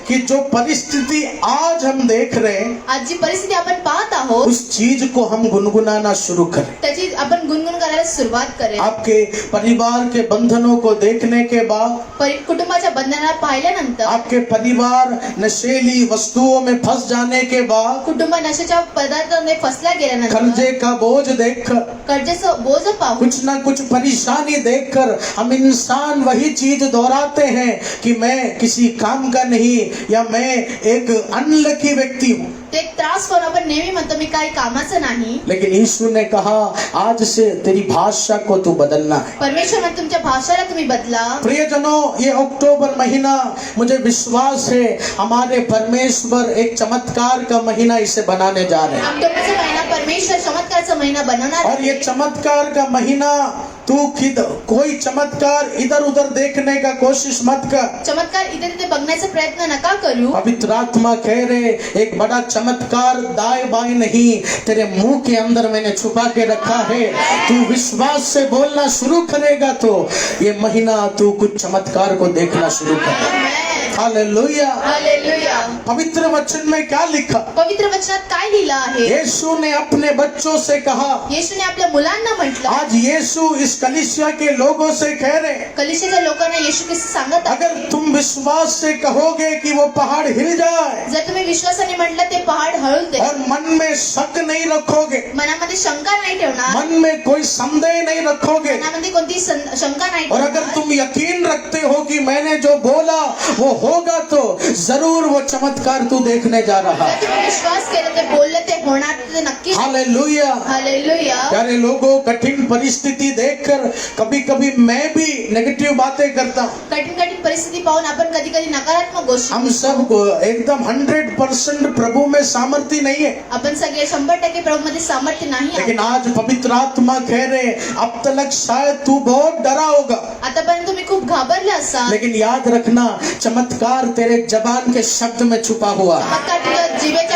कि जो परिस्थिति आज हम देख रहे हैं, आज जी परिस्थिती आपण पाहत आहोत, उस चीज को हम गुनगुनाना शुरू करें। त्याची आपण गुणगुण करायला सुरुवात करेल। आपके परिवार के बंधनों को देखने के बाद, कुटुंबाच्या बंधनाला पाहिल्यानंतर, आपके परिवार नशेली वस्तुओं में फंस जाने के बाद, कुटुंब नशेच्या पदार्थांमध्ये फसला गेल्यानंतर, कर्जे का बोझ देखकर, कर्जाचं बोझ पाहून, कुछ ना कुछ परेशानी देखकर हम इंसान वही चीज दोहराते हैं कि मैं किसी काम का नहीं, या मैं एक अनलकी व्यक्ति हूँ। ते एक त्रास पाहून आपण नेहमी म्हणतो मी काही कामाचं नाही। लेकिन यीशु ने कहा आज से तेरी भाषा को तू बदलना है। परमेश्वर ने तुमच्या भाषाला तुम्ही बदला। प्रियजनों, ये अक्टूबर महीना मुझे विश्वास है हमारे परमेश्वर एक चमत्कार का महीना इसे बनाने जा रहे हैं। अक्टोबरचा महिना परमेश्वर चमत्कारचा महिना बनवणार और ये चमत्कार का महीना तू कोई चमत्कार इधर उधर देखने का कोशिश मत कर। चमत्कार इथे तिथे बघण्याचा प्रयत्न नका करू। पवित्र आत्मा कह रहे एक बड़ा चमत्कार दाएं बाएं नहीं, तेरे मुंह के अंदर मैंने छुपा के रखा है। तू विश्वास से बोलना शुरू करेगा तो ये महीना तू कुछ चमत्कार को देखना शुरू कर। हालेलुया। हालेलुया। पवित्र वचन में क्या लिखा? पवित्र वचनात काय लिहिलं आहे? यीशु ने अपने बच्चों से कहा, येशूने आपल्या मुलांना म्हटलं, आज यीशु इस कलीसिया के लोगों से कह रहे, कलिसियाच्या लोकांना येशू ख्रिस्त सांगत आहे, अगर तुम विश्वास से कहोगे कि वो पहाड़ हिल जाए जर तुम्ही विश्वासाने म्हटलं ते पहाड हळून दे, और मन में शक नहीं रखोगे, मनामध्ये शंका नाही ठेवणार, मन में कोई संदेह नहीं रखोगे, मनामध्ये कोणती शंका नाही और अगर ठेवणार, तुम यकीन रखते हो कि मैंने जो बोला वो होगा, तो जरूर वो चमत्कार तू देखने जा रहा जर है। तुम्ही विश्वास केलं ते बोलले ते होणार, ते नक्की. हालेलुया। हालेलुया. प्यारे लोगों, कठिन परिस्थिति देखकर कभी कभी मैं भी नेगेटिव बातें करता हूँ। कठीण कठीण परिस्थिती पाहून आपण कधी कधी नकारात्मक गोष्टी, हम सब एकदम 100% प्रभु में सामर्थ्य नहीं है, आपण सगळे 100% प्रभूमध्ये सामर्थ्य नाही आहे. लेकिन आज पवित्र आत्मा कह रहे, अब तक शायद तू बहुत डरा होगा, आतापर्यंत तुम्ही खूप घाबरले असाल, लेकिन याद रखना चमत्कार तेरे जबान के शब्द में छुपा हुआ है, चमत्कार तुझ्या जिभेच्या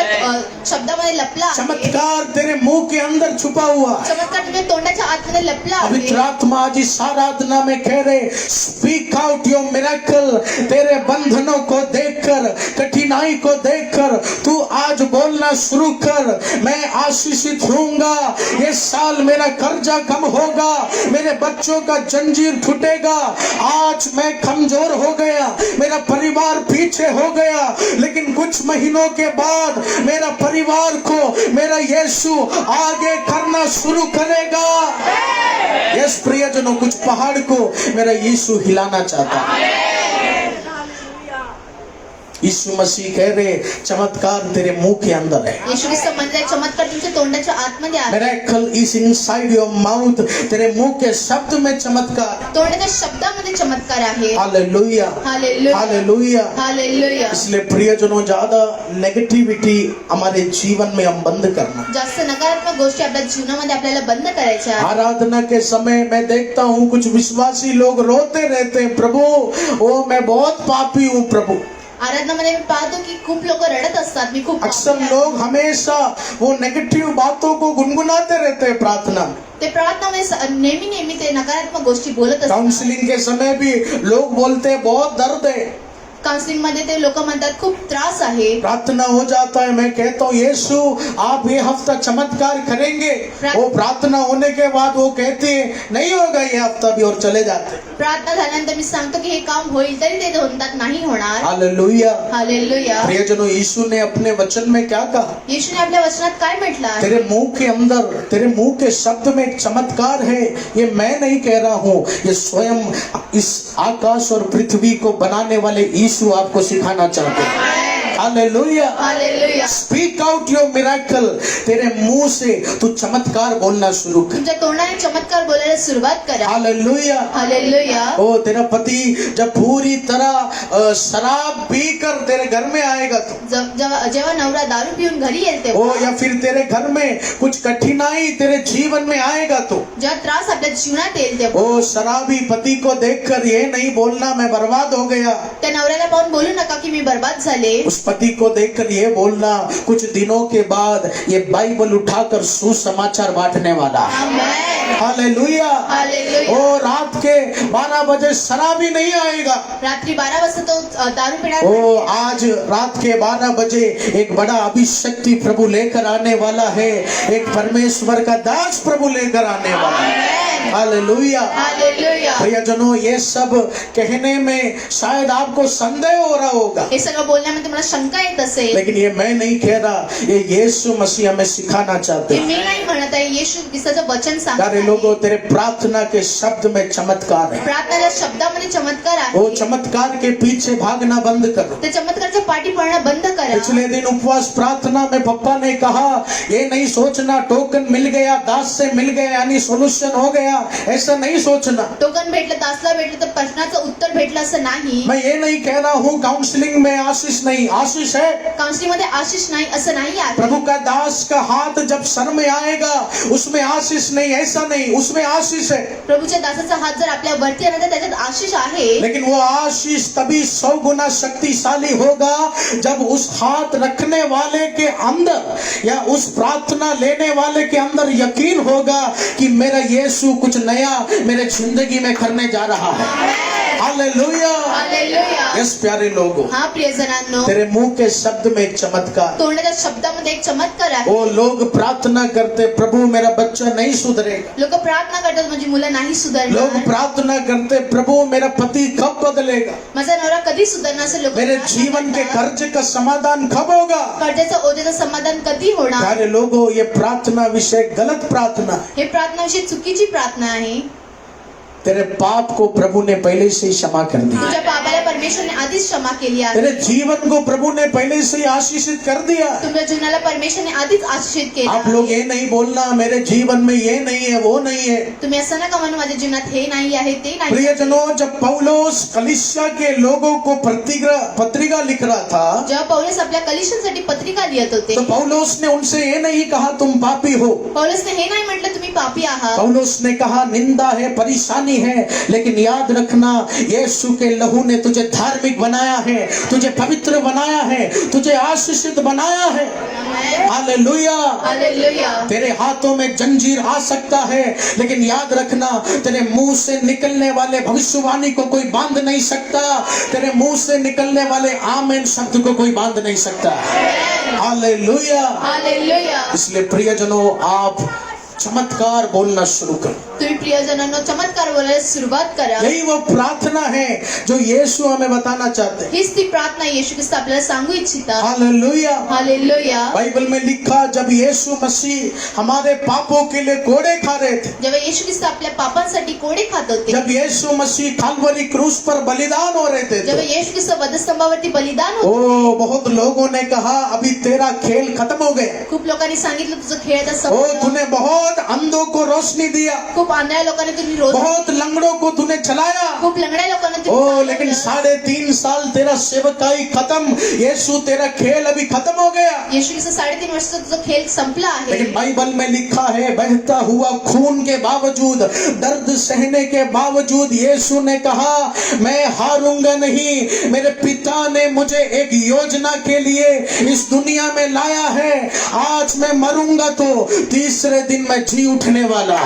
शब्दामध्ये लपला आहे. चमत्कार तेरे मुंह के अंदर छुपा हुआ है। चमत्कार तुझ्या तोंडाच्या आतमध्ये लपला पवित्र आहे. आत्मा आज इस आराधना में कह रहे, स्पीक आउट योर मिरेकल। तेरे बंधनों को देखकर, कठिनाई को देखकर तू आज बोलना शुरू कर, मैं आशीषित होऊंगा, ये साल मेरा कर्जा कम होगा, मेरे बच्चों का जंजीर फूटेगा, आज मैं कमजोर हो गया, मेरा परिवार पीछे हो गया, लेकिन कुछ महीनों के बाद मेरा परिवार को मेरा यीशु आगे करना शुरू करेगा। यस प्रियजनों, कुछ पहाड़ को मेरा यीशु हिलाना चाहता है। यीशु मसीह कह रहे, चमत्कार तेरे मुंह के अंदर है, येशू ख्रिस्त म्हणतात चमत्कार तुमच्या तोंडाच्या आतमध्ये आहे. Miracle is inside your mouth. तेरे मुंह के शब्द में चमत्कार। तोंडाच्या शब्दामध्ये चमत्कार आहे. Hallelujah, hallelujah. हालेलुया। हालेलुया. इसलिए प्रियजनों, ज्यादा नेगेटिविटी हमारे जीवन में हम बंद करना। जास्त नकारात्मक गोष्टी आपल्या जीवनामध्ये आपल्याला बंद करायच्या आहेत. आराधना के समय मैं देखता हूँ कुछ विश्वासी लोग रोते रहते हैं, प्रभु ओ मैं बहुत पापी हूँ प्रभु। आराधनामध्ये मी पाहतो की खूप लोक रडत असतात, मी खूप अक्सर लोग हमेशा वो नेगेटिव बातों को गुनगुनाते रहते हैं प्रार्थना में। ते प्रार्थनामध्ये नेहमी ते नकारात्मक गोष्टी बोलत असतात. काउंसलिंग के समय भी लोग बोलते हैं बहुत दर्द है, काउन्सिलिंग मध्ये ते लोक म्हणतात खूप त्रास आहे. प्रार्थना हो जाता है, मैं कहता हूँ यीशु आप ये हफ्ता चमत्कार करेंगे, वो प्रार्थना होने के बाद वो कहते हैं नहीं होगा ये हफ्ता भी, और चले जाते हैं। प्रार्थना झाल्यानंतर मी सांगतो की हे काम होईल, तरी ते म्हणतात नाही होणार. हालेलुया। हालेलुया. प्रियजनों, यीशु ने अपने वचन में क्या कहा? येशूने आपल्या वचनात काय म्हटलं आहे? तेरे मुंह के अंदर, तेरे मुंह के शब्द में एक चमत्कार है। ये मैं नहीं कह रहा हूँ, ये स्वयं इस आकाश और पृथ्वी को बनाने वाले यीशु आपको सिखाना चाहते हैं। Hallelujah. Hallelujah. Speak out your miracle. तेरे मुंह से तू चमत्कार बोलना शुरू कर। तुमच्या तोंडाने चमत्कार बोलायला सुरुवात करा. हालेलुया। हालेलुया. ओ तेरा पति जब पूरी तरह शराब पीकर तेरे घर में आएगा तो, जेव्हा नवरा दारू पिऊन घरी येईल ओ तेव्हा, या फिर तेरे घर में कुछ कठिनाई तेरे जीवन में आएगा तो, जेव्हा त्रास आपल्या जीवनात येईल तेव्हा, ओ शराबी पति को देखकर ये नहीं बोलना मैं बर्बाद हो गया, त्या नवऱ्याला पाहून बोलू नका की मी बर्बाद झाले. उस पति को देखकर ये बोलना कुछ दिनों के बाद ये बाइबल उठाकर सुसमाचार बांटने वाला। आमेन. हालेलुया। हालेलुया. ओ रात के 12 बजे शराबी नहीं आएगा, रात्री 12 वाजता तो दारू पिणार ओ नाही. आज रात के 12 बजे एक बड़ा अभिषक्ति प्रभु लेकर आने वाला है, एक परमेश्वर का दास प्रभु लेकर आने वाला है। हालेलुया। हालेलुया. प्रियजनों, ये सब कहने में शायद आपको संदेह हो रहा होगा, हे सगळं बोलण्यामध्ये तुम्हाला शंका येत असेल, लेकिन ये मैं नहीं कह रहा, ये यीशु मसीह हमें सिखाना चाहते हे हैं। मी नाही म्हणत आहे, येशू ख्रिस्ताचं वचन सांगत प्यारे आहे. लोगों, तेरे प्रार्थना के शब्द में चमत्कार है, प्रार्थनाच्या शब्दामध्ये चमत्कार वो आहे. चमत्कार के पीछे भागना बंद करो। त्या चमत्कारच्या पाठी पडणं बंद करा. पिछले दिन उपवास प्रार्थना में पप्पा ने कहा, ये नहीं सोचना टोकन मिल गया, दास से मिल गया यानी सोल्यूशन हो गया, ऐसा नहीं सोचना। टोकन भेटलं, दासला भेटलं तर प्रश्नाचं उत्तर भेटलं असं नाही. मैं ये नहीं कह रहा हूँ काउंसलिंग में आशीष नहीं, आशीष है। काउन्सिलिंग मध्ये आशीष नाही असं नाही आहे. प्रभु का दास का हाथ जब सर में आएगा उसमें आशीष नहीं, ऐसा नहीं, उसमें आशीष है, प्रभूच्या दासाचा हात जर आपल्या वरती आला तर त्याच्यात आशीष आहे. लेकिन वो आशीष तभी 100 गुना शक्तिशाली होगा जब उस हाथ रखने वाले के अंदर या उस प्रार्थना लेने वाले के अंदर यकीन होगा कि मेरा यीशु कुछ नया मेरे जिंदगी में में करने जा रहा है। हालेलुया। हालेलुया। यस प्यारे लोगों, हाँ प्रियजनांनो, तेरे मुंह के शब्द में एक चमत्कार। तोंडाच्या शब्दामध्ये एक चमत्कार आहे. वो लोग प्रार्थना करते, प्रभु मेरा बच्चा नहीं सुधरेगा। लोक प्रार्थना करतात माझी मुलं नाही लोग सुधारणार, प्रार्थना करते, प्रभु मेरा पति कब बदलेगा, माझा नवरा कधी सुधारणार, असं लोक मेरे प्रार्थना जीवन के करतात. कर्ज का समाधान कब होगा। कर्जाचं ओझेचं समाधान कधी होणार. प्यारे लोगों, ये प्रार्थना विषय गलत प्रार्थना है। हे प्रार्थना विषयी चुकीची प्रार्थना आहे. तेरे पाप को प्रभु ने पहले से ही क्षमा कर दिया। तुझ्या पापाला परमेश्वरने आधीच क्षमा केली आहे. तेरे जीवन को प्रभु ने पहले से ही आशीषित कर दिया। तुमच्या जीवनाला परमेश्वरने आधीच आशीषित केलं आप आहे. लोग ये नहीं बोलना मेरे जीवन में ये नहीं है वो नहीं है। तुम्ही असं नका म्हणू माझ्या जीवनात हे नाही आहे ते नाही. प्रियजनों, जब पौलुस कलीसिया के लोगों को पत्रिका लिख रहा था, जेव्हा पौलुस आपल्या कलिशनसाठी पत्रिका लिहित होते, तो पौलुस ने उनसे ये नहीं कहा तुम पापी हो। पौलुसने हे नाही म्हटलं तुम्ही पापी आहात. पौलुस ने कहा निंदा है, परेशानी है, लेकिन याद रखना यीशु के लहू ने तुझे धार्मिक बनाया है, तुझे पवित्र बनाया है, तुझे आशीषित बनाया है। हालेलुया। हालेलुया. तेरे हाथों में जंजीर आ सकता है, लेकिन याद रखना तेरे मुंह से निकलने वाले भविष्यवाणी को कोई बांध नहीं सकता। तेरे मुंह से निकलने वाले आमीन शब्द को कोई बांध नहीं सकता। हालेलुया। हालेलुया. इसलिए प्रियजनों, आप चमत्कार बोलना शुरू करो। तुम्ही प्रियजनांनो चमत्कार बोलायला सुरुवात करा. यही वो प्रार्थना है जो यीशु हमें बताना चाहते हैं। हीच ती प्रार्थना येशू ख्रिस्त आपल्याला सांगू इच्छितात. हालेलुया। हालेलुया. बाइबल में लिखा, जब यीशु मसीह हमारे पापों के लिए कोड़े खा रहे थे, जेव्हा येशू ख्रिस्त आपल्या पापांसाठी कोडे खात होते, जब यीशु मसीह काल्वरी क्रूस पर बलिदान हो रहे थे, जेव्हा येशू ख्रिस्त वधस्तंभावरती बलिदान ओ होते, बहुत लोगों ने कहा अभी तेरा खेल खत्म हो गया। खूप लोकांनी सांगितलं तुझं खेळाचा ओ संपला. तूने बहुत अंधों को रोशनी दिया, खूप आंधळ्या लोकांनी तुम्ही रोज, बहुत लंगड़ों को तूने चलाया। खूप लंगड्या लोकांना ओ तुम्ही लेकिन चालवलं. 3.5 साल तेरा सेवकाई खत्म, यीशु तेरा खेल अभी खत्म हो गया। येशू ख्रिस्त 3.5 वर्षाचा तुझा खेळ संपला आहे. लेकिन बाइबल में लिखा है, बहता हुआ खून के बावजूद, दर्द सहने के बावजूद यीशु ने कहा मैं हारूंगा नहीं। मेरे पिता ने मुझे एक योजना के लिए इस दुनिया में लाया है। आज मैं मरूंगा तो तीसरे दिन मैं जी उठने वाला।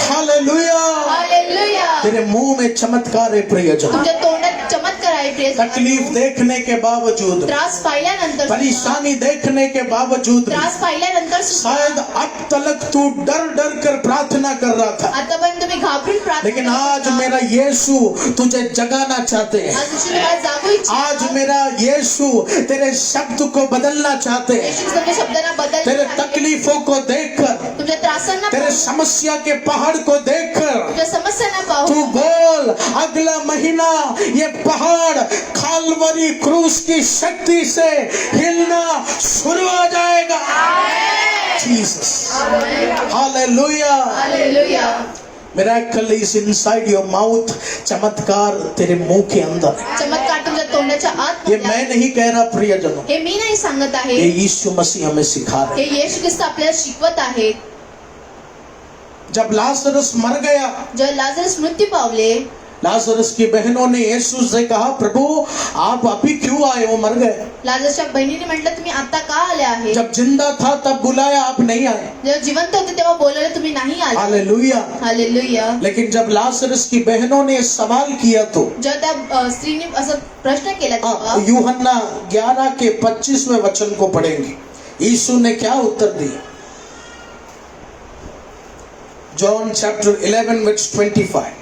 हालेलुया। हालेलुया. तेरे मुंह में चमत्कार है प्रियजन। तुमच्या तोंडात चमत्कार आहे प्रियजनांनो. तकलीफ देखने के बावजूद, त्रास पाहिल्यानंतर, परेशानी देखने के बावजूद, त्रास पाहिल्यानंतर सुद्धा, शायद अब तक तू डर डर कर प्रार्थना कर रहा था, आतापर्यंत तुम्ही घाबरून प्रार्थना लेकिन करत आज होता. मेरा यीशु तुझे जगाना चाहते हैं। आज येशू तुम्हाला जागू इच्छितो. आज मेरा यीशु तेरे शब्द को बदलना चाहते हैं। येशू तुमच्या शब्दांना बदल, तेरे तकलीफों को देखकर, तुमच्या त्रासांना तेरे पाहून, समस्या के पहाड़ को देखकर तुमच्या समस्यांना तू पाहून, बोल, अगला महीना ये पहाड़ काल्वरी क्रूस की शक्ति से हिलना शुरू हो जाएगा। Jesus. Hallelujah. Hallelujah. Miracle is inside your mouth. चमत्कार तेरे मुंह के अंदर है। चमत्कार तुमच्या तोंडाच्या आत ये मध्ये मैं आहे. नहीं कह रहा प्रियजनों, हे मी नाही सांगत आहे, ये यीशु मसीह हमें सिखा रहे हे येशू ख्रिस्त आपल्याला शिकवत आहेत. हैं। जब लाजरस मर गया, जेव्हा लाजरस मृत्यू पावले, लाजरस की बहनों ने यीशु से कहा प्रभु आप अभी क्यों आए, वो मर गए। लाजरसच्या बहिणीने म्हटलं तुम्ही आता का आले आहे. जब जिंदा था तब बुलाया, आप नहीं आए। जेव्हा जिवंत होते तेव्हा बोलवलं, तुम्ही नाही आले. हालेलुया। हालेलुया. लेकिन जब लाजरस की बहनों ने सवाल किया तो जेव्हा त्या स्त्रीने असं प्रश्न केला तेव्हा यूहन्ना 11 के 25वें वचन को पढ़ेंगे। यीशु ने क्या उत्तर दिया? John chapter 11 verse 25।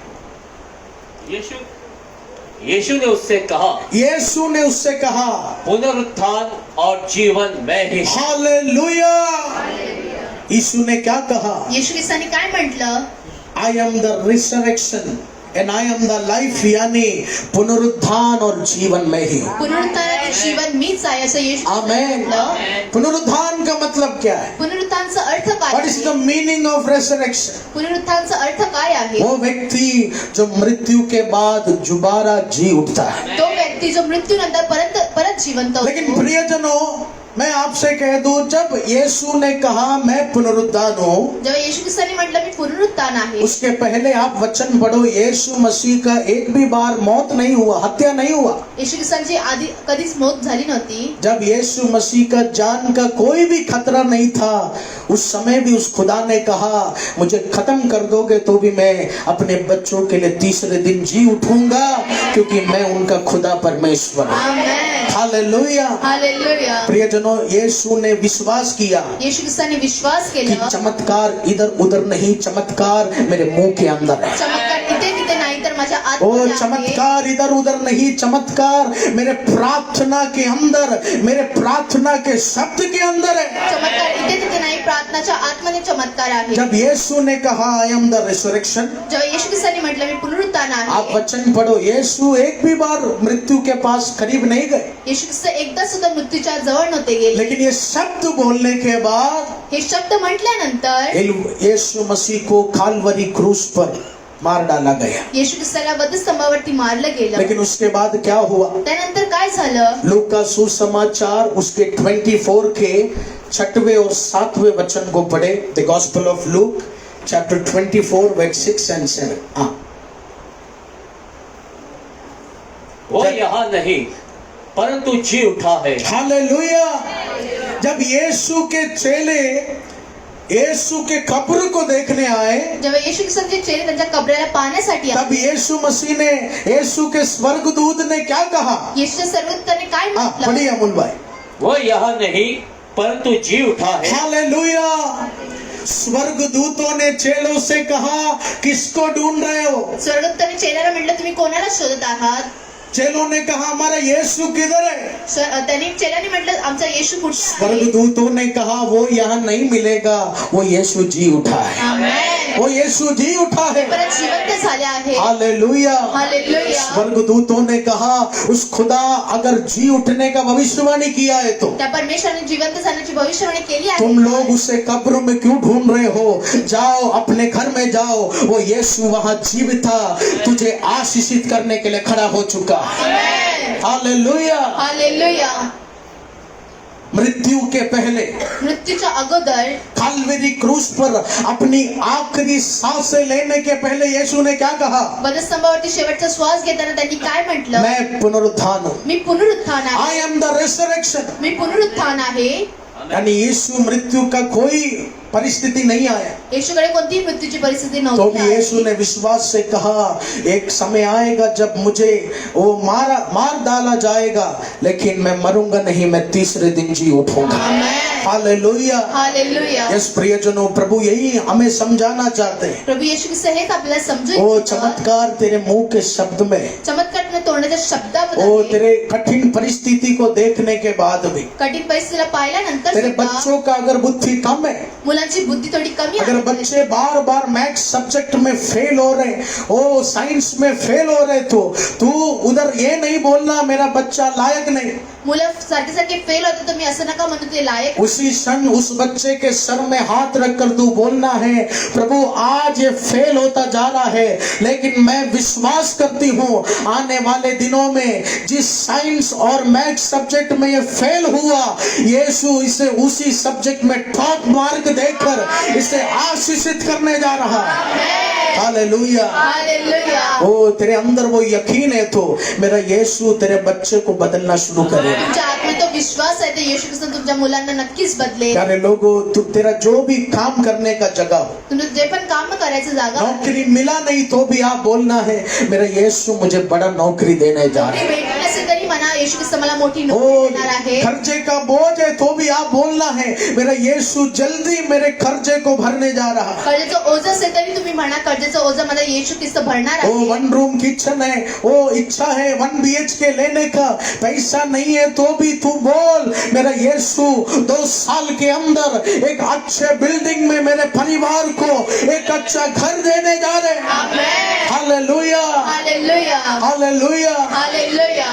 यीशु ने उससे कहा, यीशु ने उससे कहा, पुनरुत्थान और जीवन मैं ही हूं। हालेलुया। यीशु ने क्या कहा? येशू ख्रिस्ताने काय म्हटलं? I am the resurrection and I am the life, यानी पुनरुत्थान और जीवन में ही हूं। पुनरुत्थान आणि जीवन मीच आहे असं येशू ख्रिस्ताने आमेन। म्हटलं. पुनरुत्थान का मतलब क्या है? पुनरुत्थानचा अर्थ काय व्हाट इज द आहे? Meaning of resurrection? पुनरुत्थानचा अर्थ काय आहे? वो व्यक्ति जो मृत्यु के बाद दोबारा जी उठता है। तो व्यक्ती जो मृत्यूनंतर परत जिवंत लेकिन होतो. प्रियजनों, मैं आपसे कह दूं, जब यीशु ने कहा मैं पुनरुत्थान हूँ, जेव्हा येशू ख्रिस्ताने म्हटलं मी पुनरुत्थान आहे, उसके पहले आप वचन पढ़ो, यीशु मसीह का एक भी बार मौत नहीं हुआ, हत्या नहीं हुआ। येशू ख्रिस्तांची आधी कधीच मौत झाली नव्हती। जब यीशु मसीह का जान का कोई भी खतरा नहीं था, उस समय भी उस खुदा ने कहा मुझे खत्म कर दोगे तो भी मैं अपने बच्चों के लिए तीसरे दिन जी उठूंगा, क्योंकि मैं उनका खुदा परमेश्वर हूं। आमेन, हालेलुया। हालेलुया। प्रियजनों, यीशु ने विश्वास किया येशू ख्रिस्ताने विश्वास कि केला, चमत्कार इधर उधर नहीं, चमत्कार मेरे मुंह के अंदर है। चमत्कार इथे तिथे नाही तर माझ्या ओ आतमध्ये आहे। चमत्कार इधर उधर नहीं, चमत्कार मेरे प्रार्थना के अंदर, मेरे प्रार्थना के शब्द के अंदर है। चमत्कार इथे तिथे नाही, प्रार्थनाच्या आतमध्ये चमत्कार आहे। जब यीशु ने कहा आई एम द रिसरेक्शन, जेव्हा येशू ख्रिस्ताने म्हटलं मी पुनरुत्थान आप आहे, वचन पढ़ो, यीशु एक भी बार मृत्यु के पास करीब नहीं गए, येशू ख्रिस्त एकदा सुद्धा मृत्यूच्या जवळ नव्हते गेले। लेकिन ये शब्द बोलने के बाद हे शब्द म्हटल्यानंतर यीशु मसीह को काल्वरी क्रूस पर मार डाला गया। येशू ख्रिस्ताला वधस्तंभावरती मारलं गेलं। लेकिन उसके बाद क्या हुआ? त्यानंतर काय झालं? लूका सुसमाचार उसके 24 के 6वें और 7वें वचन को पढ़े। The gospel of Luke chapter 24 verse 6 and 7। वो यहाँ नहीं परंतु जी उठा है। हालेलुया। जब यीशु के चेले यीशु के कब्र को देखने आए, जेव्हा येशू ख्रिस्तांचे चेले त्यांच्या कबरेला पाहण्यासाठी आले, तब यीशु मसीह ने, यीशु के स्वर्गदूत ने क्या कहा? येशूच्या सर्वोत्तराने काय म्हटलं? पढ़िए अमूल भाई। वो यहाँ नहीं परंतु जी उठा है। हालेलुया। स्वर्गदूतों ने चेलों से कहा किसको ढूंढ रहे हो? स्वर्गदूताने चेल्याला म्हटलं तुम्ही कोणाला शोधत आहात? चेलों ने कहा हमारा यीशु किधर है? त्यांनी चेल्याने म्हटलं आमचा येशू कुठे आहे? स्वर्गदूतों ने कहा वो यहाँ नहीं मिलेगा, वो यीशु जी उठा है, आमेन, वो यीशु जी उठा है। परत जिवंत झाले आहे। हालेलुया। हालेलुया। स्वर्गदूतों ने कहा उस खुदा अगर जी उठने का भविष्यवाणी किया है तो त्या परमेश्वराने जिवंत झाल्याची भविष्यवाणी केली आहे। तुम लोग उसे कब्र में क्यों ढूंढ रहे हो? जाओ अपने घर में जाओ, वो यीशु वहां जीवित था, तुझे आशीषित करने के लिए खड़ा हो चुका। आमेन, हालेलुया। हालेलुया। मृत्यु के पहले मृत्यूच्या अगोदर काल्वरी क्रूस पर अपनी आखिरी सांसें लेने के पहले यीशु ने क्या कहा? वधस्तंभावरती शेवटचा श्वास घेताना त्यांनी काय म्हटलं? मैं पुनरुत्थान हूँ, मी पुनरुत्थान आहे, आई एम द रिसरेक्शन। मी पुनरुत्थान आहे। यानी यीशु मृत्यु का कोई परिस्थिति नहीं आया, येशूकडे कोणतीही मृत्यूची परिस्थिती तो नव्हती। भी यीशु ने विश्वास से कहा एक समय आएगा जब मुझे वो मार डाला जाएगा, लेकिन मैं मरूंगा नहीं, मैं तीसरे दिन जी उठूंगा। आमेन, हालेलुया। हालेलुया। यस प्रियजनों, प्रभु यही हमें समझाना चाहते हैं। प्रभु येशू ख्रिस्त हेच आपल्याला समजून ओ देतात। चमत्कार तेरे मुंह के शब्द में, चमत्कार तुझ्या तोंडाच्या ओ शब्दामध्ये, तेरे कठिन परिस्थिति को देखने के बाद भी, कठीण परिस्थितीला पाहिल्यानंतर तेरे सुद्धा बच्चों का अगर बुद्धि कम है, मुलांची बुद्धी थोडी कमी अगर आहे, बच्चे बार बार मैथ्स सब्जेक्ट में फेल हो रहे, ओ साइंस में फेल हो रहे, तो तू उधर ये नहीं बोलना मेरा बच्चा लायक नहीं। मुलं सारखे सारखे फेल होते, तुम्ही असं नका म्हणू ते लायक। उसी क्षण उस बच्चे के सर में हाथ रखकर तू बोलना है, प्रभु आज ये फेल होता जा रहा है, लेकिन मैं विश्वास करती हूँ आने वाले दिनों में जिस साइंस और मैथ्स सब्जेक्ट में ये फेल हुआ, यीशु इसे उसी सब्जेक्ट में टॉप मार्क देकर इसे आशीषित करने जा रहा है। हालेलुया। हालेलुया। ओ तेरे अंदर वो यकीन है तो मेरा यीशु तेरे बच्चे को बदलना शुरू करेगा। तुमच्या आत्म्यात तो विश्वास आहे, ते येशू ख्रिस्त तुमच्या मुलांना नक्कीच बदलेल। प्यारे लोगों, तू तेरा जो भी काम करने का जगह हो, तुम्ही जे पण काम करायचं जागा, नौकरी मिला नहीं तो भी आप बोलना है मेरा यीशु मुझे बड़ा नौकरी देने जा रहा है। भेटली नसेल तरी म्हणा येशू ख्रिस्त मला मोठी ओ नोकरी देणार आहे। खर्चे का बोझ है तो भी आप बोलना है मेरा यीशु जल्दी मेरे खर्चे को भरने जा रहा है। कर्जाचं ओझं असेल तरी तुम्ही म्हणा कर्जाचं ओझं मला येशू ख्रिस्त भरणार ओ आहे। 1 रूम किचन है, ओ इच्छा है 1 BHK लेने का, पैसा नहीं है तो भी तू बोल मेरा यीशु 2 साल के अंदर एक अच्छे बिल्डिंग में मेरे परिवार को एक अच्छा घर देने जा रहे हैं। आमेन, हालेलुया। Hallelujah, hallelujah. हालेलुया।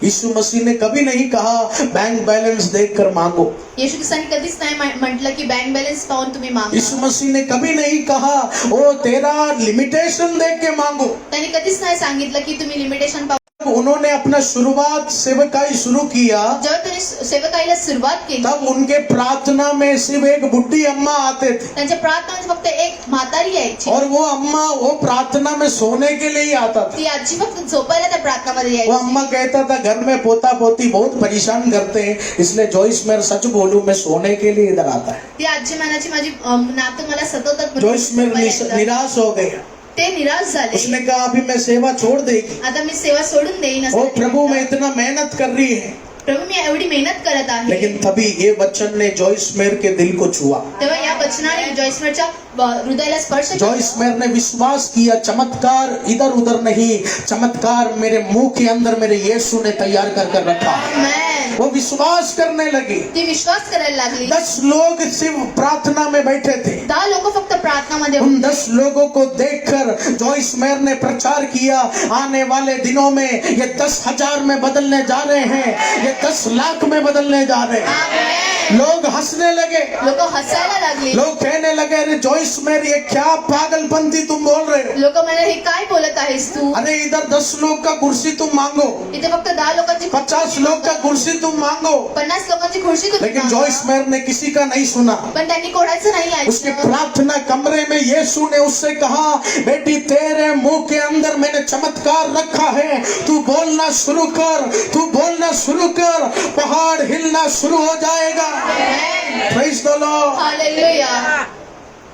यीशु मसीह ने कभी नहीं कहा बैंक बैलेंस देखकर मांगो। येशू ख्रिस्ताने कधीच नाही म्हटलं की बँक बॅलन्स पाहून तुम्ही यीशु मागा। मसीह ने कभी नहीं कहा ओ तेरा लिमिटेशन देख के मांगो। त्यांनी कधीच नाही सांगितलं की तुम्ही लिमिटेशन पाहून उन्होंने अपना शुरुआत सेवकाई शुरू किया, जेव्हा त्यांनी सेवकाईला सुरुवात केली, तब उनके प्रार्थना में सिर्फ एक बुढ़ी अम्मा आते थे, त्यांच्या प्रार्थनेत फक्त एक म्हातारी यायची. और वो अम्मा वो प्रार्थना में सोने के लिए ही आता था. ती आजी फक्त झोपायला त्या प्रार्थनामध्ये वो यायची. अम्मा कहता था घर में पोता पोती बहुत परेशान करते हैं, इसलिए जॉइस मेर सच बोलूं मैं सोने के लिए इधर आता है. ती आजी म्हणायची माझी नातू मला सतवतात म्हणून जॉइस मेर झोपायला येतात. निराश हो गया. ते निराश झाले. उसने कहा अभी मैं सेवा छोड़ देगी. आता मी सेवा सोडून देईन असं ओ त्यांनी प्रभु म्हटलं. मैं इतना मेहनत कर रही है. प्रभू मी एवढी मेहनत करत आहे. लेकिन तभी ये वचन ने जॉइस मेर के दिल को छुआ. तेव्हा या वचनाने जॉइसमरच्या हृदयाला स्पर्श केला. जॉइस मेर ने विश्वास किया, चमत्कार इधर उधर नहीं, चमत्कार मेरे मुंह के अंदर मेरे यीशु ने तैयार कर कर रखा. आमेन. वो विश्वास करने लगी. ती विश्वास करायला लागली. 10 लोग सिर्फ प्रार्थना में बैठे थे. 10 लोक फक्त प्रार्थनामध्ये उन होते. 10 लोगों को देखकर जॉइस मेयर ने प्रचार किया, आने वाले दिनों में ये 10,000 में बदलने जा रहे हैं, ये 10 लाख में बदलने जा रहे हैं. आमेन. लोग हंसने लगे. लोक हसायला लागली. लोग कहने लगे अरे जॉइस मेयर ये क्या पागलपंती तुम बोल रहे हो. लोक म्हणाले हे काय बोलत आहेस तू. अरे इधर 10 लोग का कुर्सी तुम मांगो, इथे फक्त 10 लोकांची 50 लोग का कुर्सी तुम मांगो. 50 लोकांची खुर्ची तुम्ही लेकिन मागा. जॉइस मेयर ने किसी का नहीं सुना. पण त्यांनी कोणाचं नाही उसके ऐकलं. प्रार्थना कमरे में यीशु ने उससे कहा, बेटी तेरे मुंह के अंदर मैंने चमत्कार रखा है, तू बोलना शुरू कर, तू बोलना शुरू कर, पहाड़ हिलना शुरू हो जाएगा. Praise the Lord. Hallelujah.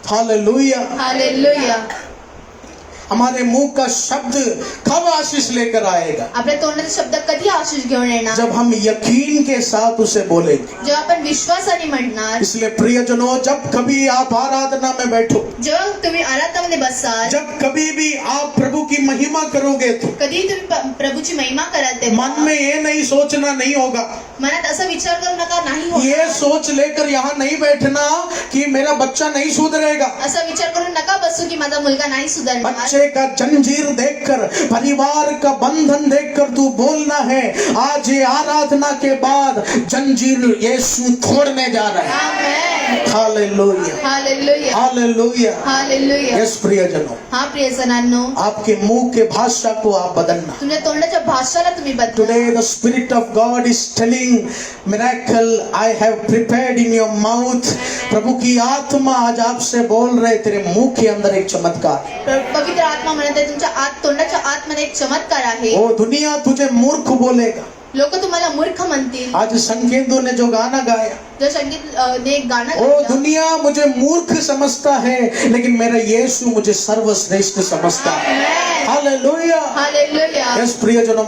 Hallelujah. Hallelujah. हमारे मुंह का शब्द कब आशीष लेकर आएगा? आपल्या तोंडाचे शब्द कधी आशीष घेऊन येणार. जब हम यकीन के साथ उसे बोलेंगे. जेव्हा आपण विश्वासाने म्हणणार. इसलिए प्रियजनों, जब कभी आप आराधना में बैठो, जेव्हा तुम्ही आराधनामध्ये बसाल, जब कभी भी आप प्रभु की महिमा करोगे, तो कधी तुम्ही प्रभूची महिमा कराल तेव्हा मन में ये नहीं सोचना नहीं होगा, मनात असा विचार करू नका नाही होत. ये सोच लेकर यहाँ नहीं बैठना कि मेरा बच्चा नहीं सुधरेगा. असा विचार करून नका बसू की माझा मुलगा नाही सुधारणार. बच्चे का जंजीर देखकर, परिवार का बंधन देखकर तू बोलना है, आज ये आराधना के बाद जंजीर यीशु तोड़ने जा रहा है. Amen. Hallelujah. Hallelujah. Hallelujah. Hallelujah. Yes प्रियजनों, हा प्रियजनांनो, आपके मुंह के भाषा को आप बदलना. तुमच्या तोंडाच्या भाषाला तुम्ही बदला. Today the Spirit of God is telling, miracle I have prepared in your mouth. प्रभु की आत्मा आज आपसे बोल रहे, तेरे मुंह के अंदर एक चमत्कार. पवित्र आत्मा म्हणत आहे तुमच्या आत तोंडाच्या आतमध्ये एक चमत्कार आहे. ओ दुनिया तुझे मूर्ख बोलेगा. लोक तुम्हाला मूर्ख म्हणतील. आज संकेतों ने जो गाना गाया, जो संगीत ने एक गाणं ओ गायलं. दुनिया मुझे मूर्ख समझता है, लेकिन मेरा यीशु मुझे सर्वश्रेष्ठ समझता है. आमेन. हालेलुया. हालेलुया. यस प्रियजनों,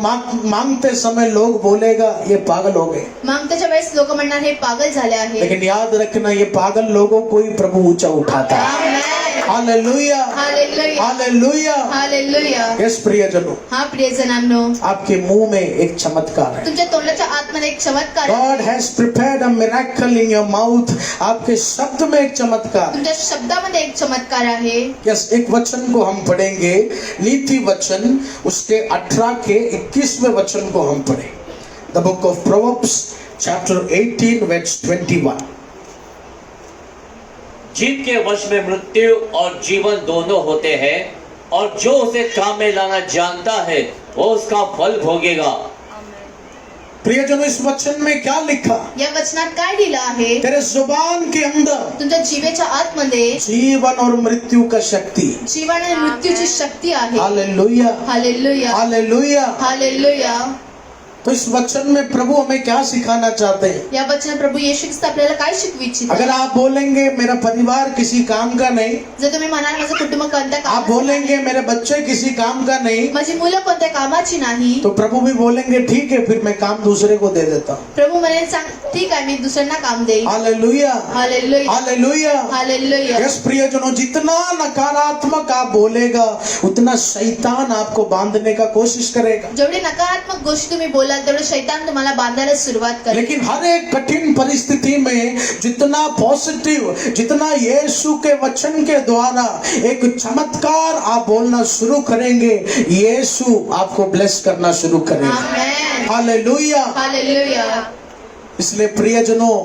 मांगते समय लोग बोलेगा ये पागल हो गए, मग त्याच्या वेळेस लोक म्हणणार हे पागल झाले आहे. लेकिन याद रखना ये पागल लोगों को ही प्रभु ऊंचा उठाता है. Amen. Hallelujah. Hallelujah. Hallelujah. Hallelujah. Yes प्रियजनों, हा प्रियजनांनो, आपके मुंह में एक चमत्कार है. तुमच्या तोंडाच्या आतमध्ये एक चमत्कार आहे. God has prepared a miracle in your mouth. आपके शब्द में एक चमत्कार. तुमच्या शब्दामध्ये एक चमत्कार आहे. यस, एक वचन को हम पढ़ेंगे, नीति वचन उसके 18 के 21वें वचन को हम पढ़ें. The book of Proverbs chapter 18 verse 21. जिनके वश में मृत्यु और जीवन दोनों होते हैं, और जो उसे काम में लाना जानता है वो उसका फल भोगेगा. प्रियजनों, इस वचन में क्या लिखा? या वचनात काय लिहिलं आहे? तेरे जुबान के अंदर तुमच्या जीवेच्या आतमध्ये जीवन और मृत्यु का शक्ति. जीवन आणि मृत्यूची शक्ती आहे. हालेलुया. हालेलुया. हालेलुया. हालेलुया. तो इस वचन में प्रभु हमें क्या सिखाना चाहते हैं? या वचनात प्रभू येशू ख्रिस्त आपल्याला काय शिकवू इच्छितात? अगर आप बोलेंगे मेरा परिवार किसी काम का नहीं, जर तुम्ही म्हणाल माझं कुटुंब कोणत्या आप कामाचं बोलेंगे मेरे बच्चे किसी काम का नहीं, माझी मुलं कोणत्या कामाची नाही, तो प्रभु भी बोलेंगे ठीक है, फिर मैं काम दूसरे को दे देता हूँ. प्रभू म्हणे सांग ठीक आहे मी दुसऱ्यांना काम देईन. Hallelujah. Hallelujah. Hallelujah. Hallelujah. Yes प्रियजनों, जितना नकारात्मक आप बोलेगा उतना शैतान आपको बांधने का कोशिश करेगा. जेवढी नकारात्मक गोष्टी तुम्ही बोलाल तेवढं शैतान तुम्हाला बांधायला सुरुवात करेल. लेकिन हर एक कठिन परिस्थिति में जितना पॉजिटिव, जितना यीशु के वचन के द्वारा एक चमत्कार आप बोलना शुरू करेंगे, यीशु आपको ब्लेस करना शुरू करेगा. आमेन. हालेलुया. हालेलुया. इसलिए प्रियजनों,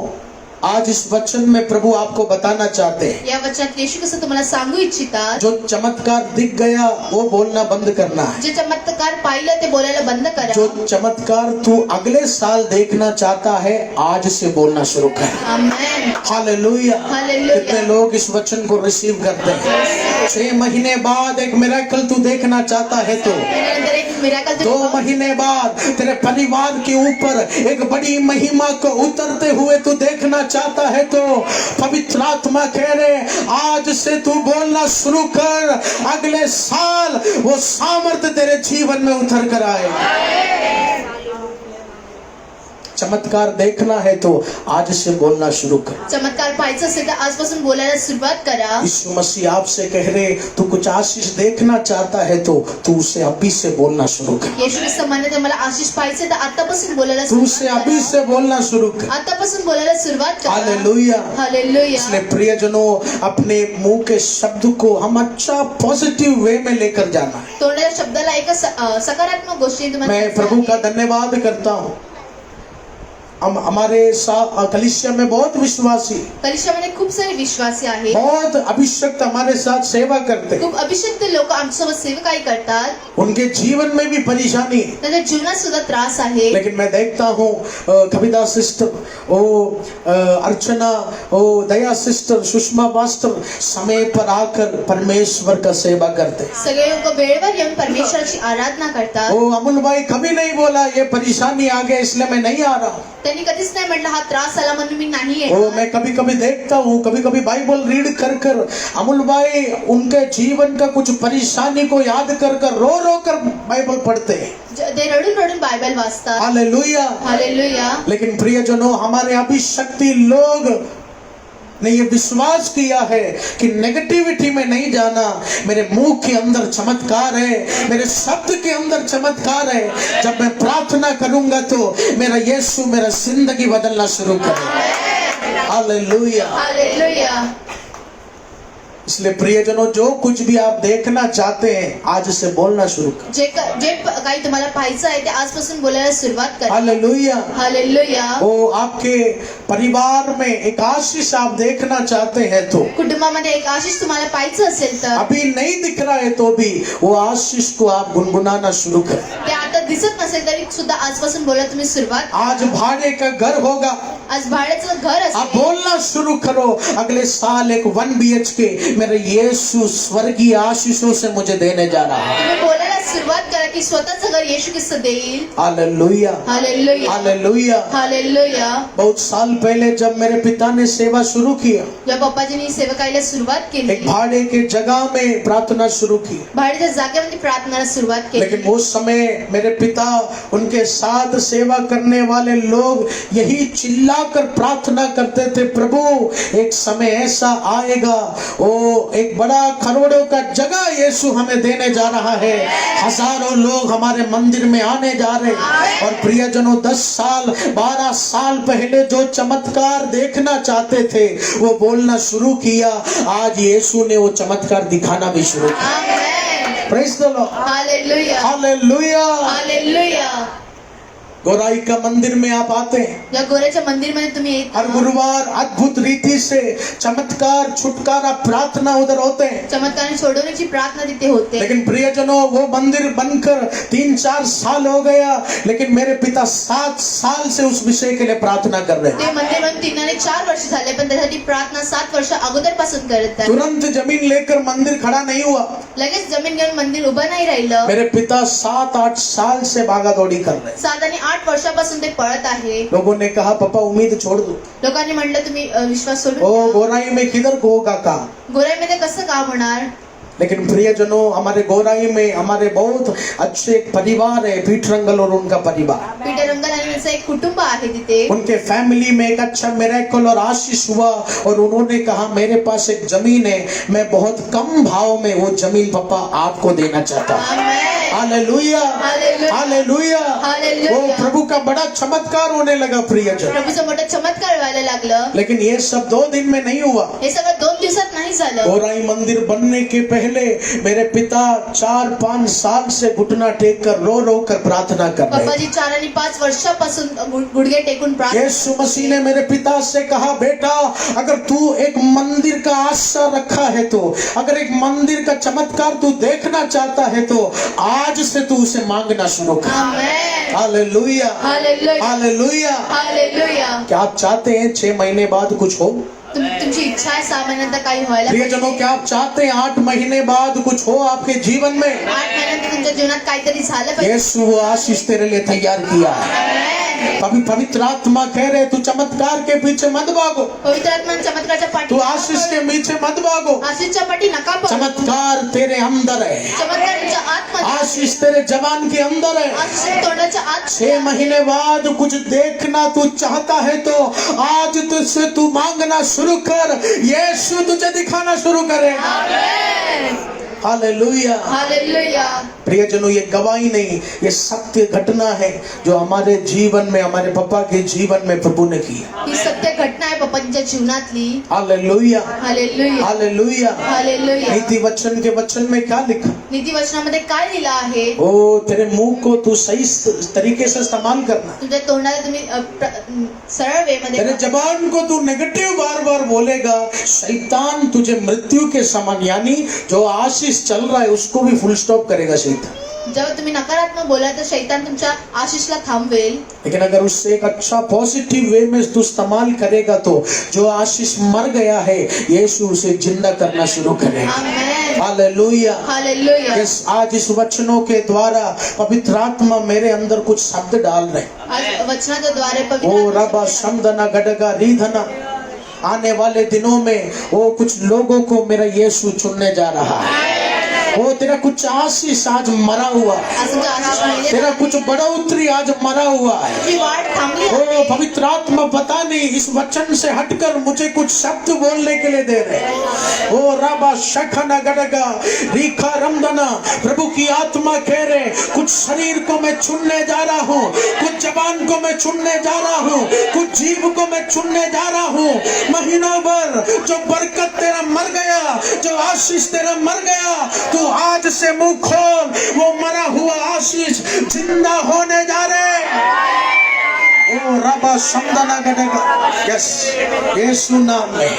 आज इस वचन में प्रभु आपको बताना चाहते हैं, या वचनात येशू कसं तुम्हाला सांगू इच्छितात, जो चमत्कार दिख गया वो बोलना बंद करना है। जे चमत्कार पाहिलं ते बोलायला बंद करा। जो चमत्कार तू अगले साल देखना चाहता है, आज से बोलना शुरू कर। आमेन। हालेलुया। हालेलुया। कितने लोग इस वचन को रिसीव करते हैं? 6 महीने बाद एक मिरेकल तू देखना चाहता है तो त्यानंतर एक मिराकल 2 महीने बाद तेरे परिवार के ऊपर एक बड़ी महिमा को उतरते हुए तू देखना चाहता है तो पवित्र आत्मा कह रहे आज से तू बोलना शुरू कर, अगले साल वो सामर्थ्य तेरे जीवन में उतर कर आए। चमत्कार देखना है तो आज से बोलना शुरू कर। चमत्कार पाहायचं असेल तर आजपासून बोलायला सुरुवात करा। यीशु मसीह आपसे कह रहे तू कुछ आशीष देखना चाहता है तो तू उसे अभी से बोलना शुरू कर। येशू ख्रिस्त म्हणते मला आशीष पाहिजे तर आतापासून बोलायला तू उसे अभी से बोलना शुरू कर। आतापासून बोलायला सुरुवात करा। हालेलुया। हालेलुया। इसलिए प्रियजनों, अपने मुंह के शब्द को हम अच्छा पॉजिटिव वे में लेकर जाना है। तोंडाच्या शब्दाला एका सकारात्मक गोष्टी तुम्हाला मैं प्रभु का धन्यवाद करता हूँ। हम हमारे कलीसिया में बहुत विश्वासी, कलिसियामध्ये खूप सारे विश्वासी आहेत, बहुत अभिषक्त हमारे साथ सेवा करते हैं। खूप अभिषिक्त लोक आमच्यासोबत सेवकाई करतात। उनके जीवन में भी परेशानी है, त्यांच्या जीवनात सुद्धा त्रास आहे। लेकिन मैं देखता हूँ कविता सिस्टर, अर्चना, दया सिस्टर, सुषमा पास्टर समय पर आकर परमेश्वर का सेवा करते हैं। सगळे लोक वेळेवर येऊन परमेश्वराची आराधना करतात। अमूल भाई कभी नहीं बोला ये परेशानी आ गई इसलिए मैं नहीं आ रहा हूँ। त्यांनी कधीच नाही म्हटलं हा त्रास आला म्हणून मी नाही मैं येणार। कभी कभी देखता हूँ, कभी कभी बाइबल रीड कर कर अमूल भाई उनके जीवन का कुछ परेशानी को याद कर कर रो रो कर बाइबल पढ़ते हैं। ते रडून रडून बायबल वाचतात। हालेलुया। हालेलुया। लेकिन प्रियजनों, हमारे अभिशक्ति लोग ने ये विश्वास किया है कि नेगेटिविटी में नहीं जाना। मेरे मुंह के अंदर चमत्कार है, मेरे शब्द के अंदर चमत्कार है। जब मैं प्रार्थना करूंगा तो मेरा यीशु मेरा जिंदगी बदलना शुरू करेगा। हालेलुया। हालेलुया। इसलिए प्रियजनों, जो कुछ भी आप देखना चाहते हैं आज से बोलना शुरू करें। जे काही तुम्हाला पाहायचं आहे ते आजपासून बोलायला सुरुवात करा। हालेलुया। हालेलुया। वो आपके परिवार में एक आशीष आप देखना चाहते हैं तो कुटुंबामध्ये एक आशीष तुम्हाला पाहायचं असेल तर अभी नहीं दिख रहा है तो भी वो आशीष को आप गुनगुनाना शुरू करें। ते आता दिसत नसेल तरी सुद्धा आजपासून बोला तुम्ही सुरुवात। आज भाड़े का घर होगा, आज भाड्याचं घर आप असेल, बोलना शुरू करो अगले साल एक 1 BHK मेरे यीशु स्वर्गीय आशीषों से मुझे देने जा रहा है। तुम्ही बोलायला सुरुवात करा की स्वतःचं घर येशू ख्रिस्त देईल। हालेलुया। हालेलुया। हालेलुया। हालेलुया। बहुत साल पहले जब मेरे पिता ने सेवा शुरू किया, जेव्हा पप्पाजींनी सेवकाईला सुरुवात केली, एक भाड़े के जगह में प्रार्थना शुरू की, भाड्याच्या जागेमध्ये प्रार्थनाला सुरुवात केली। लेकिन उस समय मेरे पिता, उनके साथ सेवा करने वाले लोग यही चिल्लाकर प्रार्थना करते थे, प्रभु एक समय ऐसा आएगा, ओ एक बड़ा करोड़ों का जगह यीशु हमें देने जा रहा है, हजारों लोग हमारे मंदिर में आने जा रहे हैं। और प्रियजनों, 10 साल 12 साल पहले जो चमत्कार देखना चाहते थे वो बोलना शुरू किया, आज यीशु ने वो चमत्कार दिखाना भी शुरू किया। Amen. Praise the Lord. Hallelujah. Hallelujah. Hallelujah. गोराई का मंदिर में आप आते हैं, या गोऱ्याच्या मंदिरमध्ये तुम्ही येता। हर गुरुवार अद्भुत रीति से चमत्कार छुटकारा प्रार्थना उधर होते हैं। चमत्कार सोडवण्याची प्रार्थना तिथे होते। लेकिन प्रियजनों, वो मंदिर बनकर 3-4 साल हो गया, लेकिन मेरे पिता 7 साल से उस विषय के लिए प्रार्थना कर रहे हैं। ते मंदिर बनून 3 आणि 4 वर्ष झाले, पण त्यासाठी प्रार्थना 7 वर्ष अगोदर पासून करत आहे। तुरंत जमीन लेकर मंदिर खड़ा नहीं हुआ। लगेच जमीन घेऊन मंदिर उभं नाही राहिलं। मेरे पिता 7-8 साल से भागा दौड़ी कर रहे हैं। 7 आणि 8 वर्षापासून ते पळत आहे। लोगों ने कहा, पापा उम्मीद छोड़ दो, लोकांनी म्हटलं तुम्ही विश्वास सोडून ओ द्या। गोराई में किधर होगा काम। गोऱ्यामध्ये कसं काम होणार। लेकिन प्रियजनों, हमारे गोराई में हमारे बहुत अच्छे एक परिवार है, पीठरंगल और उनका परिवार। पीटर रंगल आणि त्यांचं एक कुटुंब आहे तिथे। उनके फैमिली में एक अच्छा मिरेकल और आशीष हुआ और उन्होंने कहा, मेरे पास एक जमीन है, मैं बहुत कम भाव में वो जमीन पापा आपको देना चाहता हूँ। आमेन। हालेलुया। हालेलुया। हालेलुया। हालेलुया। वो प्रभु का बड़ा चमत्कार होने लगा प्रियजन। प्रभूचं मोठं चमत्कार व्हायला लागलं। लेकिन ये सब 2 दिन में नहीं हुआ। हे सगळं 2 दिवसात नाही नाही झालं. ओराई मंदिर बनने के पहले मेरे पिता 4-5 साल से घुटना टेक कर रो कर प्रार्थना कर रहे थे. पप्पाजी 4 आणि 5 वर्षापासून गुडघे टेकून प्रार्थना. यीशु मसीह ने मेरे पिता से कहा, बेटा अगर तू एक मंदिर का आशा रखा है तो, अगर एक मंदिर का चमत्कार तू देखना चाहता है तो आज से तू उसे मांगना शुरू कर. Amen. Hallelujah, hallelujah. Hallelujah. Hallelujah. क्या आप चाहते हैं 6 महीने बाद कुछ हो? तुमची इच्छा आहे 6 महिन्यानंतर काही व्हायला प्रियजनों, पाहिजे. क्या आप चाहते हैं 8 महीने बाद कुछ हो आपके जीवन में? 8 महिन्यानंतर तुमच्या जीवनात काहीतरी झालं पाहिजे. यीशु वो आशीष तेरे लिए तैयार किया है. आमेन. पवित्र आत्मा कह रहे तू चमत्कार के पीछे मत भागो, पवित्र आत्मा चमत्काराच्या पाठी तू आशीष के पीछे मत भागो. आशीषच्या पाठी नका पळू. चमत्कार तेरे अंदर है, चमत्कार तुमच्या आतमध्ये. आशीष तेरे जवान के अंदर है. आशीष तोंडाच्या आत. 6 महीने बाद कुछ देखना तू चाहता है तो आज तुझसे तू मांगना शुरू कर, यीशु तुझे दिखाना शुरू करेगा. आमेन. हालेलुया. हालेलुया. प्रियजनों, ये गवाही नहीं, ये सत्य घटना है जो हमारे जीवन में, हमारे पापा के जीवन में प्रभु ने किया. ही सत्य घटना आहे पप्पांच्या जीवनातली. Hallelujah, hallelujah. हालेलुया. हालेलुया. नीति वचन के वचन में क्या लिखा? नीती वचनामध्ये काय लिहिलं आहे? ओ तेरे मुंह को तू सही तरीके से इस्तेमाल करना. तुमच्या तोंडाला तुम्ही सरळ वे मध्ये. तेरे जबान को तू नेगेटिव बार बार बोलेगा, शैतान तुझे मृत्यु के समान, यानी जो आशीष चल रहा है उसको भी फुल स्टॉप करेगा शैतान. जेव्हा तुम्ही नकारात्मक बोला तर शैतान तुमच्या आशीषला थांबवेल. लेकिन अगर उससे एक अच्छा पॉजिटिव वे में तू इस्तेमाल करेगा तो जो आशीष मर गया है यीशु उसे जिंदा करना शुरू करेगा. आमेन. हालेलुया. हालेलुया. आज इस वचनों के द्वारा पवित्र आत्मा मेरे अंदर कुछ शब्द डाल रहे. आज वचनाच्या द्वारे ओ पवित्र रबा शमदना गडगा रीधना, आने वाले दिनों में वो कुछ लोगों को मेरा यीशु चुनने जा रहा है. वो तेरा कुछ आशीष आज मरा हुआ है, आज तुमच्या आशीष राहिले. तेरा कुछ बढ़ोतरी आज मरा हुआ है. तुमची वाट थांबली ओ आहे. पवित्र आत्मा पता नहीं इस वचन से हटकर मुझे कुछ शब्द बोलने के लिए दे रहे. ओ राबा शखना गडगा रीखा रमदना, प्रभु की आत्मा कह रहे कुछ शरीर को मैं चुनने जा रहा हूँ, कुछ जबान को मैं चुनने जा रहा हूँ, कुछ जीव को मैं चुनने जा रहा हूँ. महीनों भर जो बरकत तेरा मर गया, जो आशीष तेरा मर गया, तू आज से मुंह खोल, वो मरा हुआ आशीष जिंदा होने जा रहे. ओ रबा समदना गडेगा. यस, यीशु नाम में,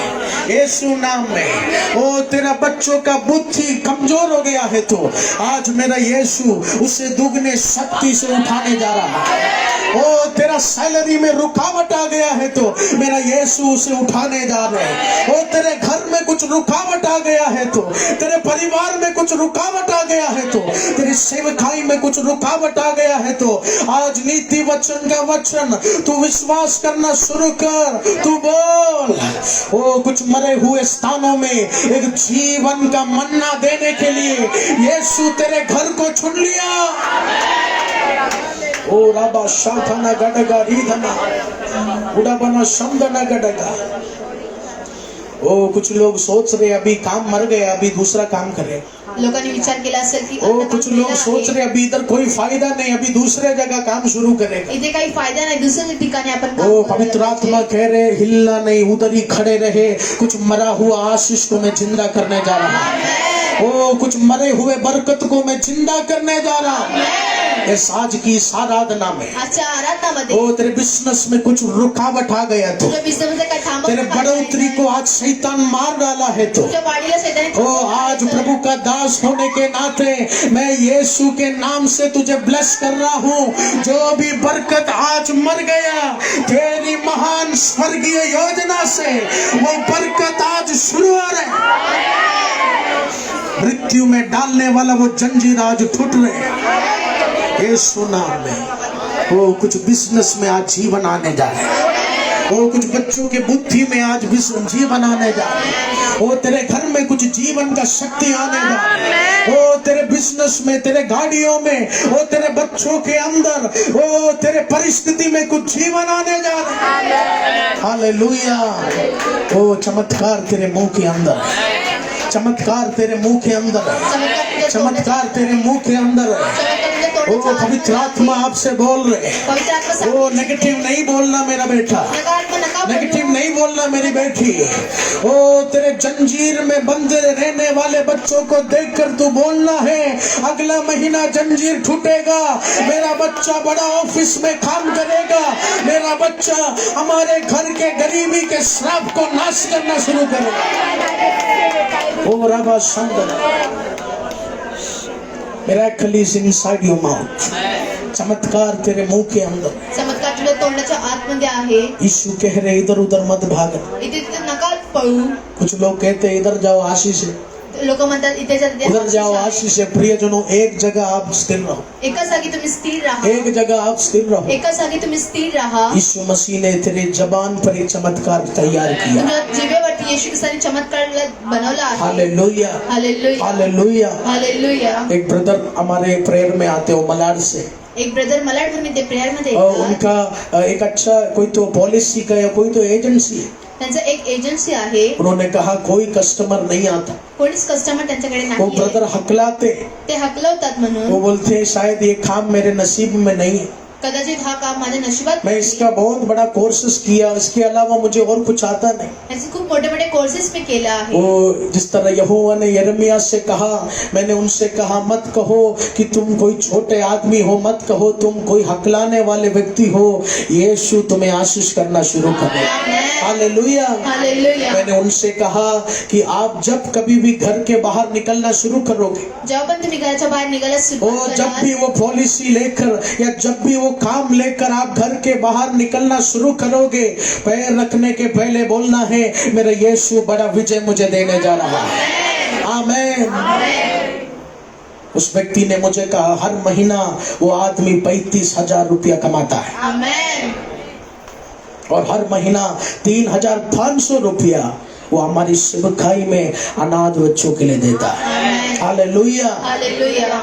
यीशु नाम में. ओ तेरा बच्चों का बुद्धि कमजोर हो गया है तो आज मेरा यीशु उसे दुगने शक्ति से उठाने जा रहा है. ओ तेरा सैलरी में रुकावट आ गया है तो मेरा यीशु उसे उठाने जा रहे हैं. ओ तेरे घर में कुछ रुकावट आ गया है तो, तेरे परिवार में कुछ रुकावट आ गया है तो, तेरी सेवकाई में कुछ रुकावट आ गया है तो आज नीति वचन का वचन तू विश्वास करना शुरू कर. तू बोल, ओ कुछ मरे हुए स्थानों में एक जीवन का मन्ना देने के लिए यीशु तेरे घर को चुन लिया. ओ राबा शाथना गडगा रीधना उड़ाबना शमदना गडगा. ओ कुछ लोग सोच रहे अभी काम मर गया, अभी दूसरा काम करे. लोकांनी विचार केला असेल की ओ कुछ लोग सोच रहे अभी इधर कोई फायदा नहीं, अभी दूसरे जगह काम शुरू करेगा. इथे काही फायदा नाही, दुसऱ्या ठिकाणी आपण काम ओ करूया. पवित्र आत्मा कह रहे हिलना नहीं, उधर ही खड़े रहे. कुछ मरा हुआ आशीष को मैं जिंदा करने जा रहा हूँ. ओ कुछ मरे हुए बरकत को मैं जिंदा करने जा रहा हूँ. इस आज की इस आराधना में आजच्या आराधनामध्ये ओ तेरे बिजनेस में कुछ रुकावट आ गया तो, तुझ्या बिझनेसमध्ये काय थांबवलं तेरे बढ़ोतरी को आज शैतान मार डाला है तो, तुझ्या वाढीला शैताने ओ आज प्रभु का दास होने के नाते मैं यीशु के नाम से तुझे ब्लेस कर रहा हूँ. जो भी बरकत आज मर गया तेरी महान स्वर्गीय योजना से वो बरकत आज शुरू हो रही. मृत्यु में डालने वाला वो जंजीर आज टूट रहे यीशु नाम में. वो कुछ बिजनेस में आज जीवन आने जा रहे हैं. वो कुछ बच्चों के बुद्धि में आज जीवन आने जा रहे हैं. वो तेरे घर में कुछ जीवन का शक्ति आने जा रही है. वो तेरे बिजनेस में, तेरे गाड़ियों में, वो तेरे बच्चों के अंदर, वो तेरे परिस्थिति में कुछ जीवन आने जा रहा है. हालेलुया. वो चमत्कार तेरे मुंह के अंदर है, चमत्कार तेरे मुंह के अंदर है, चमत्कार तेरे मुंह के अंदर है. ओ पवित्र आत्मा आपसे बोल रहे. पवित्र आत्मा ओ नेगेटिव नहीं बोलना मेरा बेटा, नकारात्मक नका बोलू. नेगेटिव नहीं बोलना मेरी बेटी। ओ तेरे जंजीर में बंधे रहने वाले बच्चों को देखकर तू बोलना है अगला महीना जंजीर टूटेगा, मेरा बच्चा बड़ा ऑफिस में काम करेगा, मेरा बच्चा हमारे घर के गरीबी के श्राप को नाश करना शुरू करेगा। ओ रबा संदर Miraculous inside your mouth. चमत्कार तेरे मुंह के अंदर। चमत्कार तुझ्या तोंडाच्या आतमध्ये आहे। यीशु कह रहे इधर उधर मत भाग। इथे तिथे नका पळू। कुछ लोग कहते हैं इधर जाओ आशीष है, लोक म्हणतात इथे जा तिथे उधर जाओ आशीष है। प्रियजनों एक जगह आप स्थिर रहो, एका जागी तुम्ही स्थिर राहा, एक जगह आप स्थिर रहो। एका जागी तुम्ही स्थिर राहा। यीशु मसीह ने तेरे जबान पर एक चमत्कार तैयार किया। तुझ्या जिभेवरती येशू ख्रिस्ताने चमत्कार बनवला आहे। Hallelujah hallelujah hallelujah. हालेलुया। एक ब्रदर हमारे प्रेयर में आते हो मलाड से, एक ब्रदर मलाड म्हणून ते प्रेयर मध्ये और येतात। उनका एक अच्छा कोई तो पॉलिसी का या कोई तो एजेंसी है। त्यांचं एक एजन्सी आहे। उन्होंने कहा कोई कस्टमर नहीं आता, कोणीच कस्टमर त्यांच्याकडे वो नाही ब्रदर हकलाते, ते हकलवतात म्हणून वो बोलते हैं शायद ये काम मेरे नसीब में नहीं है, कदाचित हा काम माझ्या नशिबात मैं इसका बहुत बड़ा कोर्सेस किया, इसके अलावा मुझे और कुछ आता नहीं। त्याचे खूप मोठे मोठे कोर्सेस मी केले आहे। वो जिस तरह यहोवा ने यिर्मयाह से कहा, मैंने उनसे कहा मत कहो कि तुम कोई छोटे आदमी हो, मत कहो तुम कोई हकलाने वाले व्यक्ति हो, यीशु तुम्हें आशीष करना शुरू करे। Hallelujah hallelujah. मैंने उनसे कहा कि आप जब कभी भी घर के बाहर निकलना शुरू करोगे, जेव्हा पण तुम्ही घराच्या बाहेर निघायला वो सुरुवात जब कराल, भी वो पॉलिसी लेकर या जब भी वो काम लेकर आप घर के बाहर निकलना शुरू करोगे, पैर रखने के पहले बोलना है मेरा यीशु बड़ा विजय मुझे देने जा रहा है। आमीन। उस व्यक्ति ने मुझे कहा हर महीना वो आदमी 35,000 रुपया कमाता है, आमेन। और हर महीना 3,500 रुपया वो हमारी सेवकाई में अनाथ बच्चों के लिए देता है। Hallelujah hallelujah.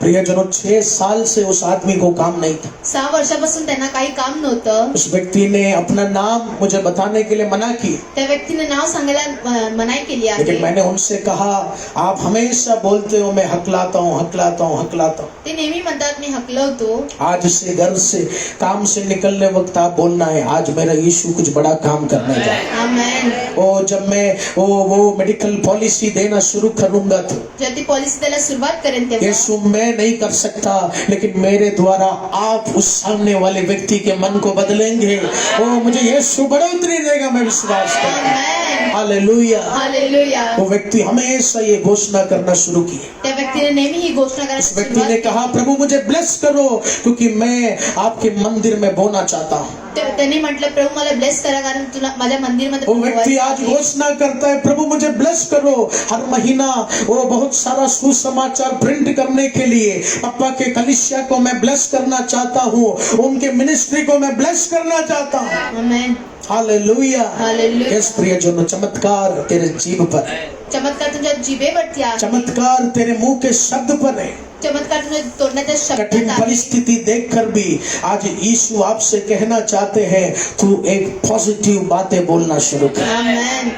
प्रियजनों 6 साल से उस आदमी को काम नहीं था। 6 वर्षापासून त्यांना काही काम नव्हतं। उस व्यक्ति ने अपना नाम मुझे बताने के लिए मना की, त्या व्यक्तीने नाव सांगायला मनाई केली आहे। लेकिन मैंने उनसे कहा आप हमेशा बोलते हो मैं हकलाता हूँ हकलाता हूँ हकलाता हूँ। ते नेहमी म्हणतात मी हकलवतो। आज से घर से काम से निकलने वक्त आप बोलना है आज मेरा यीशु कुछ बड़ा काम करने जा रहा है। आमेन। ओ जब मैं वो मेडिकल पॉलिसी देना शुरू करूंगा तो जब ती पॉलिसी द्यायला सुरुवात करेन तेव्हा यीशु मैं नहीं कर सकता, लेकिन मेरे द्वारा आप उस सामने वाले व्यक्ति के मन को बदलेंगे। ओ मुझे यीशु बढ़ोतरी देगा, मैं विश्वास करता हूं। आमेन। हालेलुया। हालेलुया। वो व्यक्ति हमेशा ये घोषणा करना शुरू की। त्या व्यक्तीने नेहमी ही घोषणा करायला उस व्यक्ति सुरुवात ने केली। कहा प्रभु मुझे ब्लेस करो क्योंकि मैं आपके मंदिर में बोना चाहता हूँ। त्यांनी म्हटलं प्रभू मला ब्लेस करा कारण तुला माझ्या मंदिरमध्ये वो व्यक्ति आज घोषणा करता है प्रभु मुझे ब्लेस करो। हर महीना वो बहुत सारा सुसमाचार प्रिंट करने के लिए पापा के कलीसिया को मैं ब्लेस करना चाहता हूँ, उनके मिनिस्ट्री को मैं ब्लेस करना चाहता हूँ। आमेन। हालेलुया। हालेलुया। यस प्रियजनों चमत्कार तेरे जीभ पर है, चमत्कार तुझ्या जिभेवरती आहे। चमत्कार तेरे मुंह के शब्द पर है। चमत्कार तुझ्या तोंडाच्या कठिन शब्दात आहे। परिस्थिति देखकर भी आज यीशु आपसे कहना चाहते हैं तू एक पॉजिटिव बातें बोलना शुरू कर। आमेन।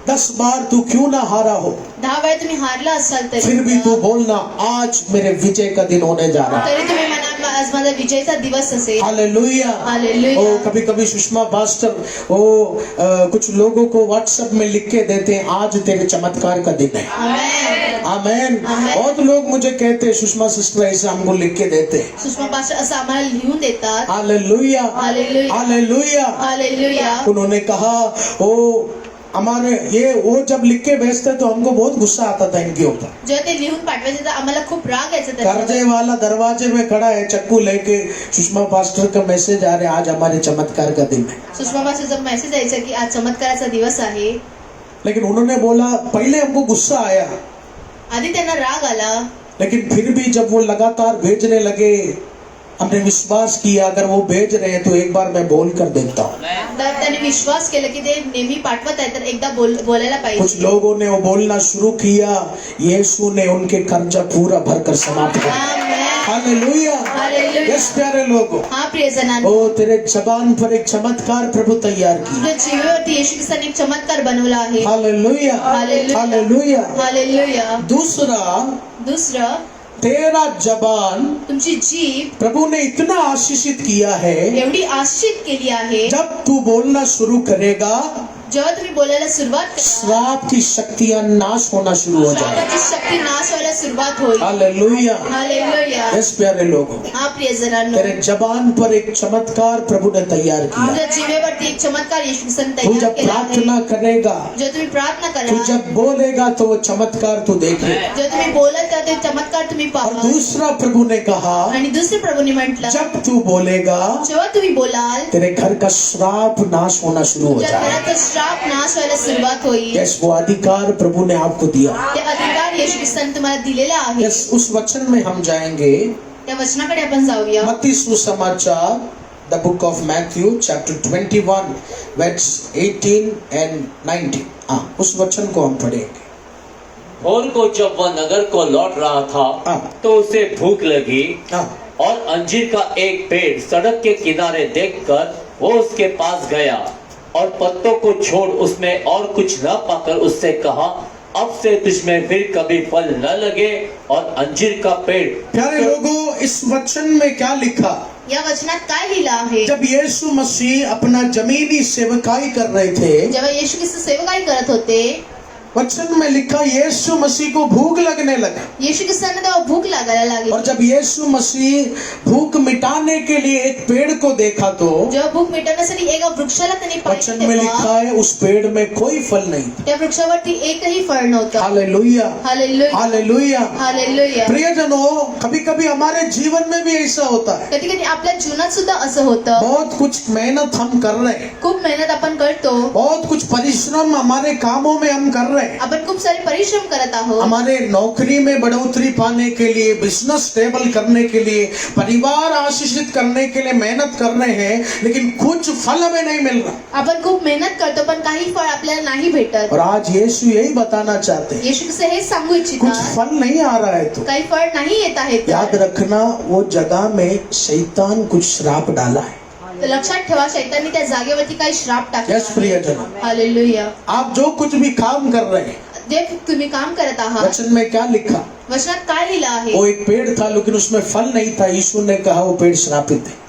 10 बार तू क्यों ना हारा हो, 10 वेळा तुम्ही हारला असाल फिर भी तू बोलना आज मेरे विजय का दिन होने जा रहा है। तरी तुम्ही म्हणा आज माझा विजयचा दिवस असेल। हालेलुया। हालेलुया। ओ कभी कभी सुषमा पास्टर कुछ लोगों को व्हाट्सएप में लिख के देते हैं आज तेरे चमत्कार का दिन है। आमेन। आमेन। बहुत लोग मुझे कहते हैं सुषमा सिस्टर ऐसे हमको लिख के देते हैं। सुषमा पास्टर असं आम्हाला लिहून देतात। हालेलुया। हालेलुया। हालेलुया। हालेलुया। उन्होंने कहा ओ हमारे ये वो जब लिख के भेजते तो हमको बहुत गुस्सा आता था इनके ऊपर। जेव्हा ते लिहून पाठवायचे तर आम्हाला खूप राग यायचा कर्जे त्याच्यावर। वाला दरवाजे में खड़ा है चक्कू लेके, सुषमा पास्टर का मैसेज आ रहा है आज हमारे चमत्कार का दिन है। सुषमा पास्टरचा मेसेज यायचा की आज चमत्काराचा दिवस आहे। लेकिन उन्होंने बोला पहले हमको गुस्सा आया, आधी त्यांना राग आला, लेकिन फिर भी जब वो लगातार भेजने लगे हमने विश्वास किया अगर वो भेज रहे हैं तो एक बार मैं बोल कर देखता हूँ। तर त्यांनी विश्वास केला की ते नेहमी पाठवत आहे तर एकदा बोलायला कुछ पाहिजे। लोगों ने वो बोलना शुरू किया, यीशु ने उनके कर्जा पूरा भरकर समाप्त कर दिया। आमेन। हालेलुया। हालेलुया। यस प्यारे लोगों, हा प्रियजनांनो, ओ तेरे जबान पर एक चमत्कार प्रभु तैयार की। तुझ्या जीवेवरती येशू ख्रिस्ताने एक चमत्कार बनवला आहे। हालेलुया। हालेलुया। हालेलुया। हालेलुया। दूसरा दुसरं तेरा जबान तुमची जीभ प्रभु ने इतना आशीषित किया है, एवढी आश्रित केली आहे, जब तू बोलना शुरू करेगा जेव्हा तुम्ही बोलायला सुरुवात करा श्राप की शक्तियां नाश होना शुरू हो जाए। शापाची शक्ती नाश व्हायला सुरुवात होईल। हालेलुया। हालेलुया। यस प्यारे लोगों, हा प्रियजनांनो, तेरे जबान पर एक चमत्कार प्रभु ने तैयार किया। तुझ्या जिभेवरती एक चमत्कार येशू ख्रिस्ताने तू तयार जब केला आहे। प्रार्थना करेगा, जेव्हा तुम्ही प्रार्थना तू करा, जब बोलेगा तो वो चमत्कार तू देखेगा। जेव्हा तुम्ही बोलत त्या ते चमत्कार तुम्ही और पाहा। दूसरा प्रभु ने कहा, आणि दुसरे प्रभूने म्हटलं, जब तू बोलेगा जेव्हा तुम्ही बोलाल तेरे घर का श्राप नाश होना शुरू हो तुमच्या जाए। घराचा श्राप नाश व्हायला सुरुवात होईल। यस, वो अधिकार प्रभु ने आपको दिया। ते अधिकार येशू ख्रिस्ताने तुम्हाला दिलेला आहे। यस, उस वचन में हम जाएंगे। त्या वचनाकडे आपण जाऊया। मत्ती सुसमाचार, the book of Matthew chapter 21 verse 18 and 19। उस वचन को हम पढ़ेंगे। भोर को जब वह नगर को लौट रहा था हाँ। तो उसे भूख लगी हाँ, और अंजीर का एक पेड़ सड़क के किनारे देखकर वो उसके पास गया और पत्तों को छोड़ उसमें और कुछ न पाकर उससे कहा, अब से तुझमें फिर कभी फल न लगे। और अंजीर का पेड़ प्यारे लोगों, इस वचन में क्या लिखा? या वचनात काय लिहिलं आहे? जब यीशु मसीह अपना जमीनी सेवकाई कर रहे थे, जेव्हा येशू ख्रिस्त सेवकाई करत होते, वचन में लिखा यीशु मसीह को भूख लगने लगा। येशू ख्रिस्तांना तेव्हा भूक लागायला लागली। और जब यीशु मसीह भूक मिटाने के लिए एक पेड़ को देखा तो जेव्हा भूक मिटवण्यासाठी एका वृक्षाला त्यांनी वचन पाहिलं में तेव्हा लिखा है उस पेड़ में कोई फल नहीं था। त्या वृक्षावरती एकही फळ नव्हतं। Hallelujah, hallelujah. हालेलुया। हालेलुया। प्रियजनों, कभी कभी हमारे जीवन में भी ऐसा होता है। कधी कधी आपल्या जीवनात सुद्धा असं होतं। बहुत कुछ मेहनत हम कर रहे हैं, खूप मेहनत आपण करतो, बहुत कुछ परिश्रम हमारे कामों में हम कर रहे हैं, आपण खूप सारे परिश्रम करत आहोत। हमारे नौकरी में बढ़ोतरी पाने के लिए, बिजनेस स्टेबल करने के लिए, परिवार आशीषित करने के लिए मेहनत कर रहे हैं, लेकिन कुछ फल हमें नहीं मिल रहा। आपण खूप मेहनत करतो पण काही फळ आपल्याला नाही भेटत। और आज यीशु यही बताना चाहते हैं, येशू ख्रिस्त हे सांगू कुछ इच्छितात, फल नहीं आ रहा है तो काही फळ नाही येत आहेत। याद रखना, वो जगह में शैतान कुछ श्राप डाला है। तर लक्षात ठेवा, शैतानने त्या जागेवरती काही श्राप टाकला यस प्रियजन, हालेलुया। आप जो कुछ भी काम कर रहे हैं, जे तुम्ही काम करत आहात, वचन में क्या लिखा? वचनात काय लिहिलं आहे? वो एक पेड़ था लेकिन उसमें फल नहीं था। यीशु ने कहा वो पेड़ श्रापित है।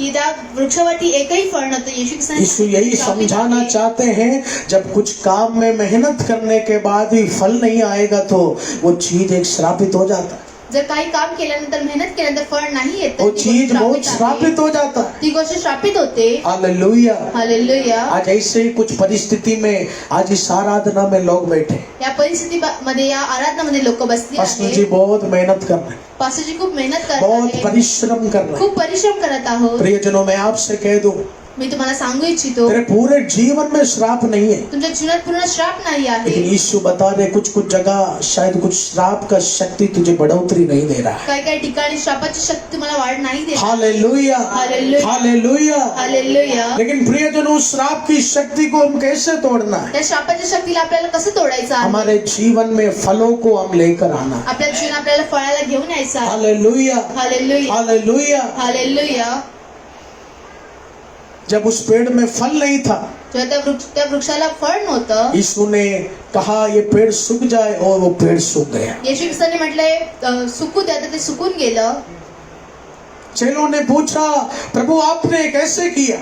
त्या वृक्षावरती एकही फळ नव्हतं। येशू ख्रिस्ताने यीशु यही श्रापित समझाना आहे। चाहते हैं, जब कुछ काम में मेहनत करने के बाद भी फल नहीं आएगा तो वो चीज एक श्रापित हो जाता है। जर काही काम केल्यानंतर, मेहनत केल्यानंतर फळ नाही येत, तर वो ती चीज गोष्ट बहुत श्रापित श्रापित आहे। हो जाता है। ती गोष्ट श्रापित होते। हालेलुया। हालेलुया। आज ऐसे ही कुछ परिस्थिति में आज इस आराधना में लोग बैठे, या परिस्थितीमध्ये, या आराधनामध्ये लोक बसली पास्टर जी आहेत। बहुत मेहनत कर रहे हैं, पास्टरजी खूप मेहनत करत बहुत आहेत, परिश्रम कर रहे हैं। खूप परिश्रम करत आहोत। प्रियजनों, मैं आपसे कह दूं, मी तुम्हाला सांगू इच्छितो, तेरे पूरे जीवन में श्राप नहीं है, तुमच्या जीवनात पूर्ण श्राप नाही आहे। लेकिन यीशु बता रहे कुछ कुछ जगह शायद कुछ श्राप का शक्ति तुझे बढ़ोतरी नहीं दे रहा है। काही काही ठिकाणी श्रापाची शक्ती तुम्हाला वाढ नाही देत। Hallelujah, hallelujah. हालेलुया। हालेलुया। लेकिन प्रियजनों, उस श्राप की शक्ति को हम कैसे तोड़ना है? त्या श्रापाच्या शक्तीला आपल्याला कसं तोडायचं आहे? हमारे जीवन में फलों को हम लेकर आना है। आपल्या जीवन आपल्याला फळाला घेऊन यायचं आहे। Hallelujah, hallelujah. हालेलुया। हालेलुया। जब उस पेड़ में फल नहीं था, जेव्हा त्या वृक्षाला फळ नव्हतं, यीशु ने कहा ये पेड़ सूख जाए, और वो पेड़ सूख गया। येशू ख्रिस्ताने म्हटलंय सुकू द्या, तर ते सुकून गेलं। चेलों ने पूछा, प्रभु आपने कैसे किया?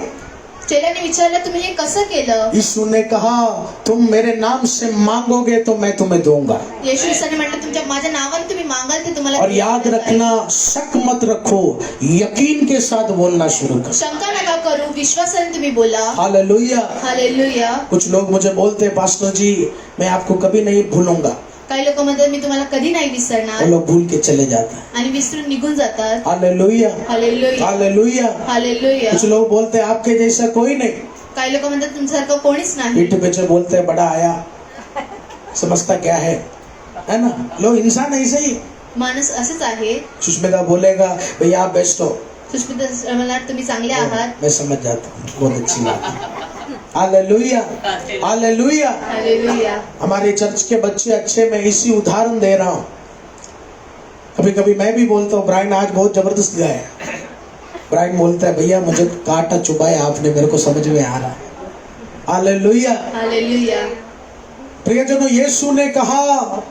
चेल्याने विचारलं, तुम्ही हे कसं केलं? यीशु ने कहा, तुम मेरे नाम से मांगोगे तो मैं तुम्हें दूंगा। येशू ख्रिस्ताने म्हटलं, तुमच्या माझ्या नावाने तुम्ही मागाल ते तुम्हाला और याद रखना, शक मत रखो, यकीन के साथ बोलना शुरू करो। शंका नका करू, विश्वासाने तुम्ही बोला। हालेलुया। हालेलुया। कुछ लोग मुझे बोलते हैं, पास्टर जी मैं आपको कभी नहीं भूलूंगा। काही लोक म्हणतात, मी तुम्हाला कधी नाही विसरणार, वो लोग भूल के चले जाते हैं। आणि विसरून निघून जातात। Hallelujah, hallelujah. हालेलुया। हालेलुया। कुछ लोग बोलते हैं आपके जैसा कोई नहीं, काही लोक म्हणतात, तुमच्यासारखं कोणीच नाही। पीठ पीछे बोलते हैं बड़ा आया, समझता क्या है ना? लोग इंसान ऐसे ही। माणूस असंच आहे। सुष्मिता बोलेगा, भैया आप बेस्ट हो, सुष्मिता म्हणणार, तुम्ही चांगले आहात। मैं समझ जाता हूँ, बहुत अच्छी बात है। Hallelujah, hallelujah. हालेलुया। हमारे चर्च के बच्चे अच्छे, मैं इसी उदाहरण दे रहा हूँ। कभी कभी मैं भी बोलता हूँ, ब्रायन आज बहुत जबरदस्त गाया। ब्रायन बोलता है, भैया मुझे कांटा चुभाया आपने, मेरे को समझ में आ रहा है। हालेलुया। हालेलुया। प्रियजनों, यीशु ने कहा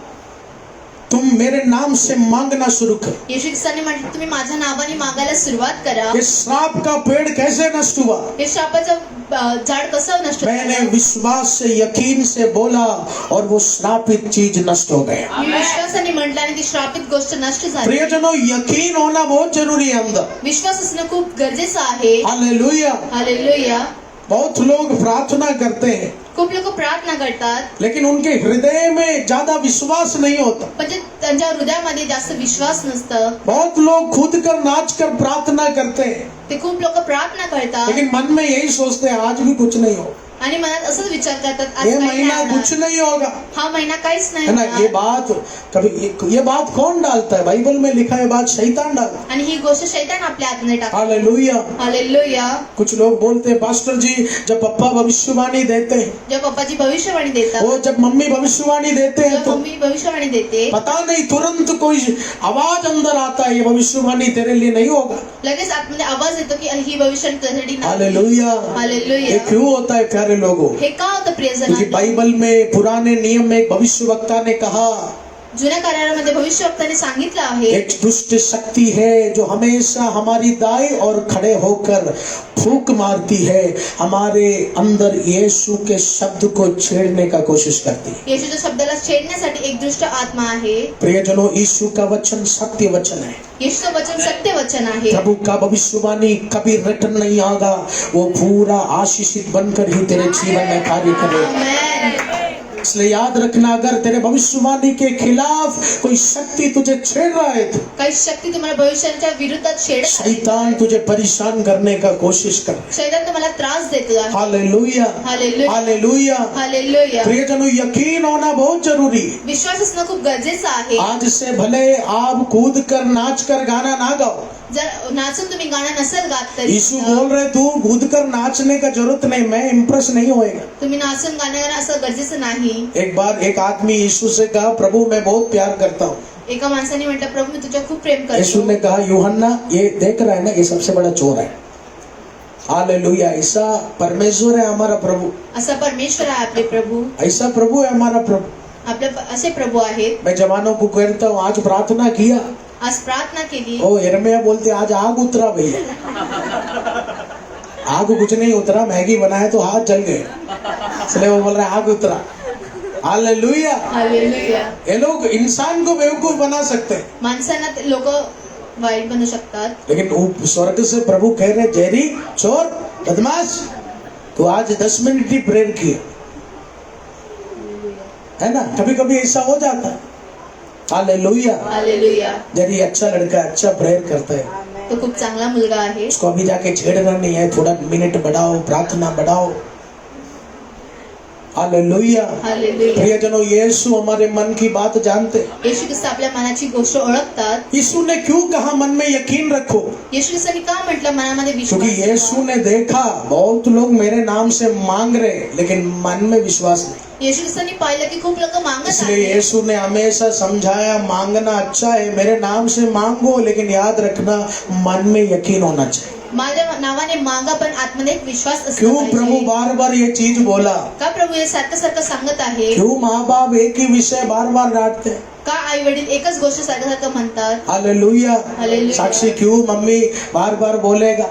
तुम मेरे नाम से मांगना शुरू करो। येशू ख्रिस्ताने म्हटलं तुम्ही माझ्या नावाने मागायला सुरुवात करा. ये श्राप का पेड़ कैसे नष्ट हुआ? हे शापाचं झाड कसं नष्ट मैंने झालं? विश्वास से यकीन से बोला और वो श्रापित चीज नष्ट हो गया। मी विश्वासाने म्हटलं आणि ती श्रापित गोष्ट नष्ट झाली. प्रियजनों, यकीन होना बहुत जरूरी है अंदर। विश्वास असणं खूप गरजेचं आहे. हालेलुया। हालेलुया. बहुत लोग प्रार्थना करते हैं खूप लोक प्रार्थना करतात लेकिन उनके हृदय में ज्यादा विश्वास नहीं होता। पण ते त्यांच्या हृदयामध्ये जास्त विश्वास नसतं. बहुत लोग खुद कर नाच कर प्रार्थना करते हैं ते खूप लोक प्रार्थना करतात लेकिन मन में यही सोचते हैं आज भी कुछ नहीं हो, आणि मनात असंच विचार करतात आज ये काही महीना नाही कुछ होणार. नहीं होगा, हा महिना काहीच नाही है ना। होणार. ये बात कभी ये बात कौन डालता है? बाइबल में लिखा है बात शैतान डालता है। आणि ही गोष्ट शैतान आपल्या आतमध्ये टाकतो. हालेलुया। हालेलुया. कुछ लोग बोलते हैं पास्टर जी जब पप्पा भविष्यवाणी देते हैं, जेव्हा पप्पाजी भविष्यवाणी देतात, वो जब मम्मी भविष्यवाणी देते हैं जेव्हा तो मम्मी भविष्यवाणी देते, पता नहीं तुरंत कोई आवाज अंदर आता है ये भविष्यवाणी तेरे लिए नहीं होगा। लगेच आतमध्ये आवाज येतो की ही भविष्यवाणी तुझ्यासाठी नाही. हालेलुया। ये हालेलुया. क्यों होता है प्यारे लोगों? हे का होतं प्रियजन? क्योंकि बाइबल में पुराने नियम में एक भविष्यवक्ता ने कहा जुन्या करारामध्ये भविष्यवक्त्याने सांगितलं आहे एक दुष्ट शक्ति है जो हमेशा हमारी दाएं और खड़े होकर फूंक मारती है, हमारे अंदर यीशु के शब्द को छेड़ने का कोशिश करती है। येशूच्या शब्दाला छेडण्यासाठी एक दुष्ट आत्मा आहे. प्रियजनों, यीशु का वचन सत्य वचन है। येशूचं वचन सत्य वचन आहे. प्रभु का भविष्यवाणी कभी रिटर्न नहीं आगा, वो पूरा आशीषित बनकर ही तेरे जीवन में कार्य करेगा। आमेन. इसलिए याद रखना, अगर तेरे भविष्यवाणी के खिलाफ कोई शक्ति तुझे छेड़ रहा है तो काही शक्ती तुम्हाला भविष्याच्या विरुद्धात छेडत आहे. शैतान तुझे परेशान करने का कोशिश कर। शैतान तुम्हाला त्रास देतो आहे. हालेलुया। हालेलुया. हालेलुया। हालेलुया. प्रियजनों, यकीन होना बहुत जरूरी है। विश्वास असणं खूप गरजेचं आहे. आज से भले आप कूद कर नाच कर गाना ना गाओ, जर नाचून तुम्ही गाणं नसेल गात तरी यीशु बोल रहे तू कूद कर नाचने का जरूरत नहीं, मैं इम्प्रेस नहीं होएगा। तुम्ही नाचून गाणं गाणं असं गरजेचं नाही. एक बार एक आदमी यीशु से कहा प्रभु मैं बहुत प्यार करता हूँ। एका माणसाने म्हटलं प्रभू मी तुझ्या खूप प्रेम यीशु करतो. ने कहा यूहन्ना ये देख रहा है ना, ये सबसे बड़ा चोर है। हालेलुया। ऐसा परमेश्वर है हमारा प्रभु, असा परमेश्वर आहे आपले प्रभू. ऐसा प्रभु है हमारा प्रभु। आपले असे प्रभू आहेत. मैं जवानों को कहता हूँ आज प्रार्थना किया, आज प्रार्थना केली. ओ यिर्मयाह बोलते आज आग उतरा भैया। आग कुछ नहीं उतरा, मैगी बनाए तो हाथ जल गए, इसलिए वो बोल रहा है आग उतरा। हालेलुया। हालेलुया. ये लोग इंसान को बेवकूफ बना सकते हैं माणसांना लोक वाईट बनू शकतात, लेकिन वो स्वर्ग से प्रभु कह रहे जेरी चोर बदमाश तो आज 10 मिनट ही प्रेयर किए, है ना। कभी कभी ऐसा हो जाता है। हालेलुया। हालेलुया. जेरी अच्छा लड़का है, अच्छा प्रेयर करता है, तो खूप चांगला मुलगा आहे. उसको अभी जाके छेड़ना नहीं है, थोड़ा मिनट बढ़ाओ, प्रार्थना बढ़ाओ। हालेलुया। हालेलुया. प्रियजनों, यीशु हमारे मन की बात जानते हैं। येशू ख्रिस्त आपल्या मनाची गोष्ट ओळखतात. यीशु ने क्यों कहा मन में यकीन रखो? येशू ख्रिस्ताने का म्हटलं मनामध्ये क्योंकि विश्वास? यीशु ने देखा बहुत लोग मेरे नाम से मांग रहे लेकिन मन में विश्वास नहीं, येशू ख्रिस्ताने पाहिलं की खूप लोक मागत इसलिए आहेत. यीशु ने हमेशा समझाया मांगना अच्छा है, मेरे नाम से मांगो लेकिन याद रखना मन में यकीन होना चाहिए। माझ्या नावाने मागा पण आतमध्ये एक विश्वास असला क्यों प्रभु पाहिजे. बार बार ये चीज बोला? का प्रभू हे सारखं सारखं सांगत आहे? क्यों माँ बाप एक ही विषय बार बार डांटते हैं? का आई वडील एकच गोष्ट सारखं सारखं म्हणतात? हालेलुया। हालेलुया. साक्षी क्यों मम्मी बार बार बोलेगा,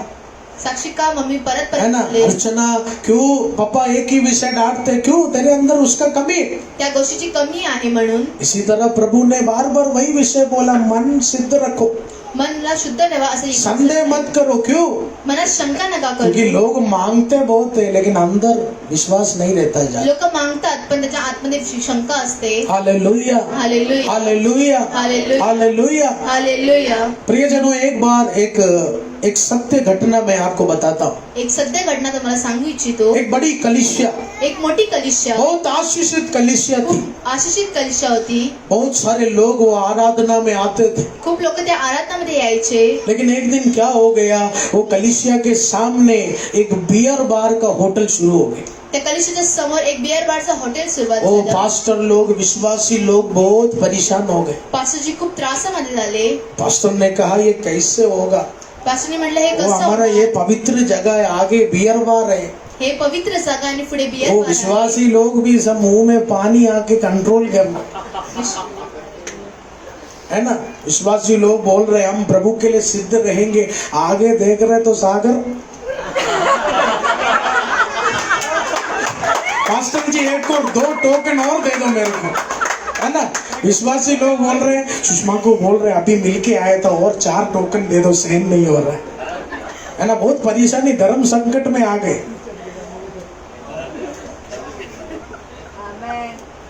साक्षी का मम्मी परत है ना। परत बोलेल? अर्चना क्यों पापा एक ही विषय डांटते, क्यों तेरे अंदर उसका कमी है। त्या गोष्टीची कमी आहे म्हणून. इसी तरह प्रभु ने बार बार वही विषय बोला, मन सिद्ध रखो, मनला शुद्ध ठेवा असं संदेह मत करो। क्यों? मनात शंका नका क्योंकि करू. लोग मांगते बहुत है लेकिन अंदर विश्वास नहीं रहता है। लोक मागतात पण त्याच्या आतमध्ये शंका असते. Hallelujah. Hallelujah. Hallelujah. Hallelujah. Hallelujah. Hallelujah. प्रियजनों, एक बार एक सत्य घटना मैं आपको बताता हूँ। एक सत्य घटना तुम्हाला सांगू इच्छितो. एक बड़ी कलीसिया, एक मोठी कलिशा, बहुत आशीषित कलीसिया थी। खूप आशिषित कलिशा होती. बहुत सारे लोग वो आराधना में आते थे, खूप लोक त्या आराधनामध्ये यायचे. लेकिन एक दिन क्या हो गया, वो कलीसिया के सामने एक बियर बार का होटल शुरू हो गया। त्या कलिशाच्या समोर एक बियर बारचं हॉटेल सुरुवात वो झालं. पास्टर लोग, विश्वासी लोग बहुत परेशान हो गए। पास्टरजी खूप त्रासामध्ये झाले. पास्टर ने कहा ये कैसे होगा, पास्टरने म्हटलं हे वो कसं हमारा होणार? ये पवित्र जगह है, आगे बियर बार है। हे पवित्र जागा आणि पुढे बियर वो बार आहे. विश्वासी लोग भी सब मुंह में पानी आके कंट्रोल करना। है ना। विश्वासी लोग बोल रहे हम प्रभु के लिए सिद्ध रहेंगे, आगे देख रहे तो सागर। पास्टर जी एक और 2 टोकन और दे दो मेरे को, है ना। विश्वासी लोग बोल रहे हैं, सुषमा को बोल रहे अभी मिलके आए तो और 4 टोकन दे दो, सहन नहीं हो रहा है ना। बहुत परेशानी, धर्म संकट में आ गए।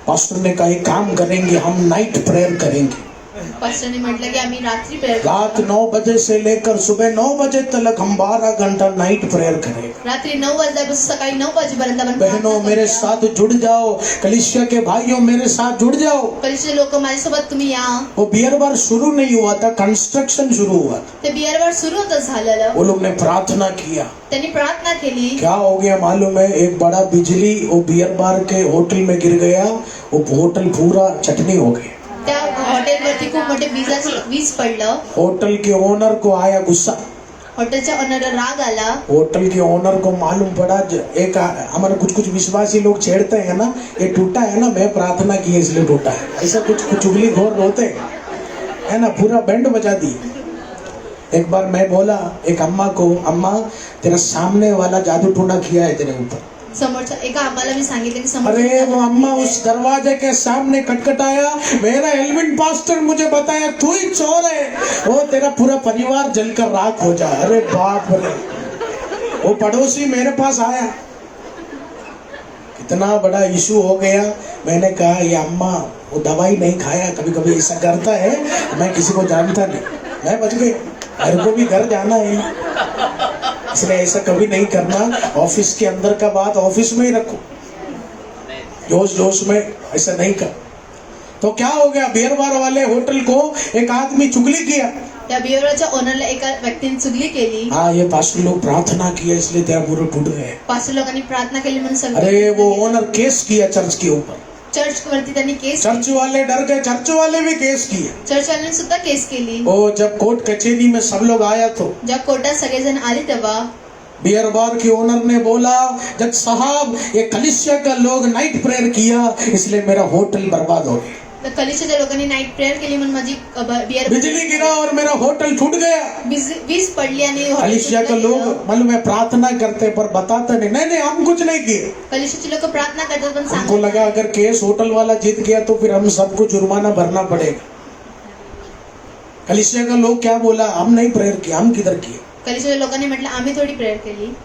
पास्टर ने कहा एक काम करेंगे, हम नाइट प्रेयर करेंगे। पास्टरने म्हटलं की आम्ही रात्री प्रेयर रात 9 बजे से लेकर सुबह 9 बजे तक हम 12 घंटा नाइट प्रेयर करेंगे। रात्री 9 वाजल्यापासून सकाळी 9 वाजेपर्यंत आपण बहनों मेरे साथ जुड़ जाओ, कलीसिया के भाइयों मेरे साथ जुड़ जाओ। कलिशचे लोक माझ्यासोबत तुम्ही या। वो बियर बार शुरू नहीं हुआ था, कंस्ट्रक्शन शुरू हुआ था। ते बियर बार सुरू होतं झालेलं, वो लोग ने प्रार्थना किया, त्यांनी प्रार्थना केली। क्या हो गया मालूम है, एक बड़ा बिजली वो बियर बार के होटल में गिर गया, वो होटल पूरा चटनी हो गया। त्या हॉटेलवरती खूप मोठे वीज पडलं। होटल के ओनर को आया गुस्सा, हॉटेलच्या ओनरला राग आला। होटल के ओनर को मालूम पड़ा एक हमारे कुछ विश्वासी लोग छेड़ते हैं ना, ये टूटा है ना, मैं प्रार्थना की इसलिए टूटा है, ऐसा कुछ चुगली घोर होते है ना, पूरा बैंड बजा दी। एक बार मैं बोला एक अम्मा को, अम्मा तेरा सामने वाला जादू टूना किया है तेरे ऊपर। समोरच्या एका आम्हाला मी सांगितलं की अरे वो अम्मा उस दरवाजे के सामने खटखटाया, मेरा एल्विन पास्टर मुझे बताया तू ही चोर है, वो तेरा पूरा परिवार जलकर राख हो जाए। अरे बाप रे, वो पड़ोसी मेरे पास आया, इतना बड़ा इशू हो गया। मैंने कहा ये अम्मा वो दवाई नहीं खाया, कभी कभी ऐसा करता है, मैं किसी को जानता नहीं, मैं बच गई, मेरे को भी घर जाना है, इसलिए ऐसा कभी नहीं करना। ऑफिस के अंदर का बात ऑफिस में ही रखो, जोश जोश में ऐसा नहीं कर। तो क्या हो गया, बियर बार वाले होटल को एक आदमी चुगली किया, त्या बियरच्या ओनरला एका व्यक्तीने चुगली केली। हाँ ये पास्टर लोग प्रार्थना किया इसलिए तेरा पूरा टूट गए। पास्टर लोकांनी प्रार्थना केली म्हणून सगळं। अरे वो ओनर केस किया चर्च के ऊपर, चर्च वरती त्यांनी केस, चर्च वाले डर गए, चर्च वाले भी केस किए। चर्च वाल्यांनी सुद्धा केस केली। ओ जब कोर्ट कचेरी में सब लोग आया तो ज्या कोर्टात सगळेजण आले तेव्हा बियर बार के ओनर ने बोला जज साहब ये कलीसिया का लोग नाइट प्रेयर किया इसलिए मेरा होटल बर्बाद हो गया, तर कलिशाच्या लोकांनी नाईट प्रेयर केली म्हणून माझी बियर बिजली गिरा और मेरा होटल टूट गया। वीज पडली आणि कलीसिया के लोग मालूम है प्रार्थना करते पर बताते नहीं, नहीं हम कुछ नहीं किए। कलिशाची लोक प्रार्थना करतात पण हमको सांगत लगा अगर केस होटल वाला जीत गया तो फिर हम सबको जुर्माना भरना पड़ेगा। कलीसिया का लोग क्या बोला, हम नहीं प्रेयर किया, हम किधर किए। कलिशाच्या लोकांनी म्हटलं आम्ही थोडी प्रेयर केली।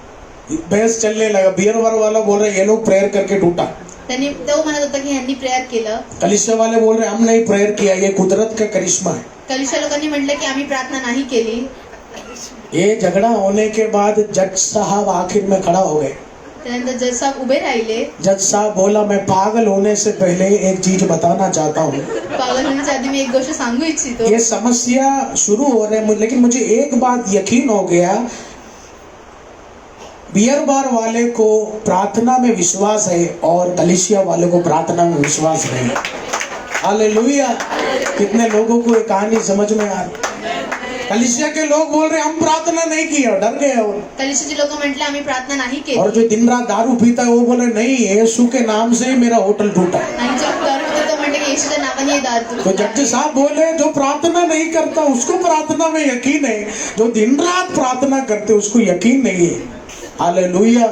बहस चलने लगा, बियर बार वाला बोल रहे ये लोग प्रेयर करके टूटा, त्यांनी तो म्हणत होता की यांनी प्रेयर केलं। कलीसिया वाले बोल रहे हम नहीं प्रेयर किया, ये कुदरत का करिश्मा है। कलिशा लोकांनी म्हटलं की आम्ही प्रार्थना नाही केली। ये झगड़ा होने के बाद जज साहब आखिर में खड़ा हो गए। त्यानंतर जज साहब उभे राहिले। जज साहब बोला मैं पागल होने से पहले एक चीज बताना चाहता हूँ। पागल होण्याच्या आधी मी एक गोष्ट सांगू इच्छितो। ये समस्या शुरू हो रहे हैं लेकिन मुझे एक बात यकीन हो गया, बियर बार वाले को प्रार्थना में विश्वास है और कलीसिया वाले को प्रार्थना में विश्वास नहीं। हालेलुया। कितने लोगों को ये कहानी समझ में आ रही। कलीसिया के लोग बोल रहे हम प्रार्थना नहीं किया, डर गए। और कलिशाची लोक म्हटले आम्ही प्रार्थना नाही केली। और जो दिन रात दारू पीता है वो बोले नहीं यीशु के नाम से ही मेरा होटल टूटा। आणि जो दारू पितो तो म्हणते की येशूच्या नावाने हे दारू। तो जज साहब बोले जो प्रार्थना नहीं करता उसको प्रार्थना में यकीन है, जो दिन रात प्रार्थना करते उसको यकीन नहीं है। हालेलुया।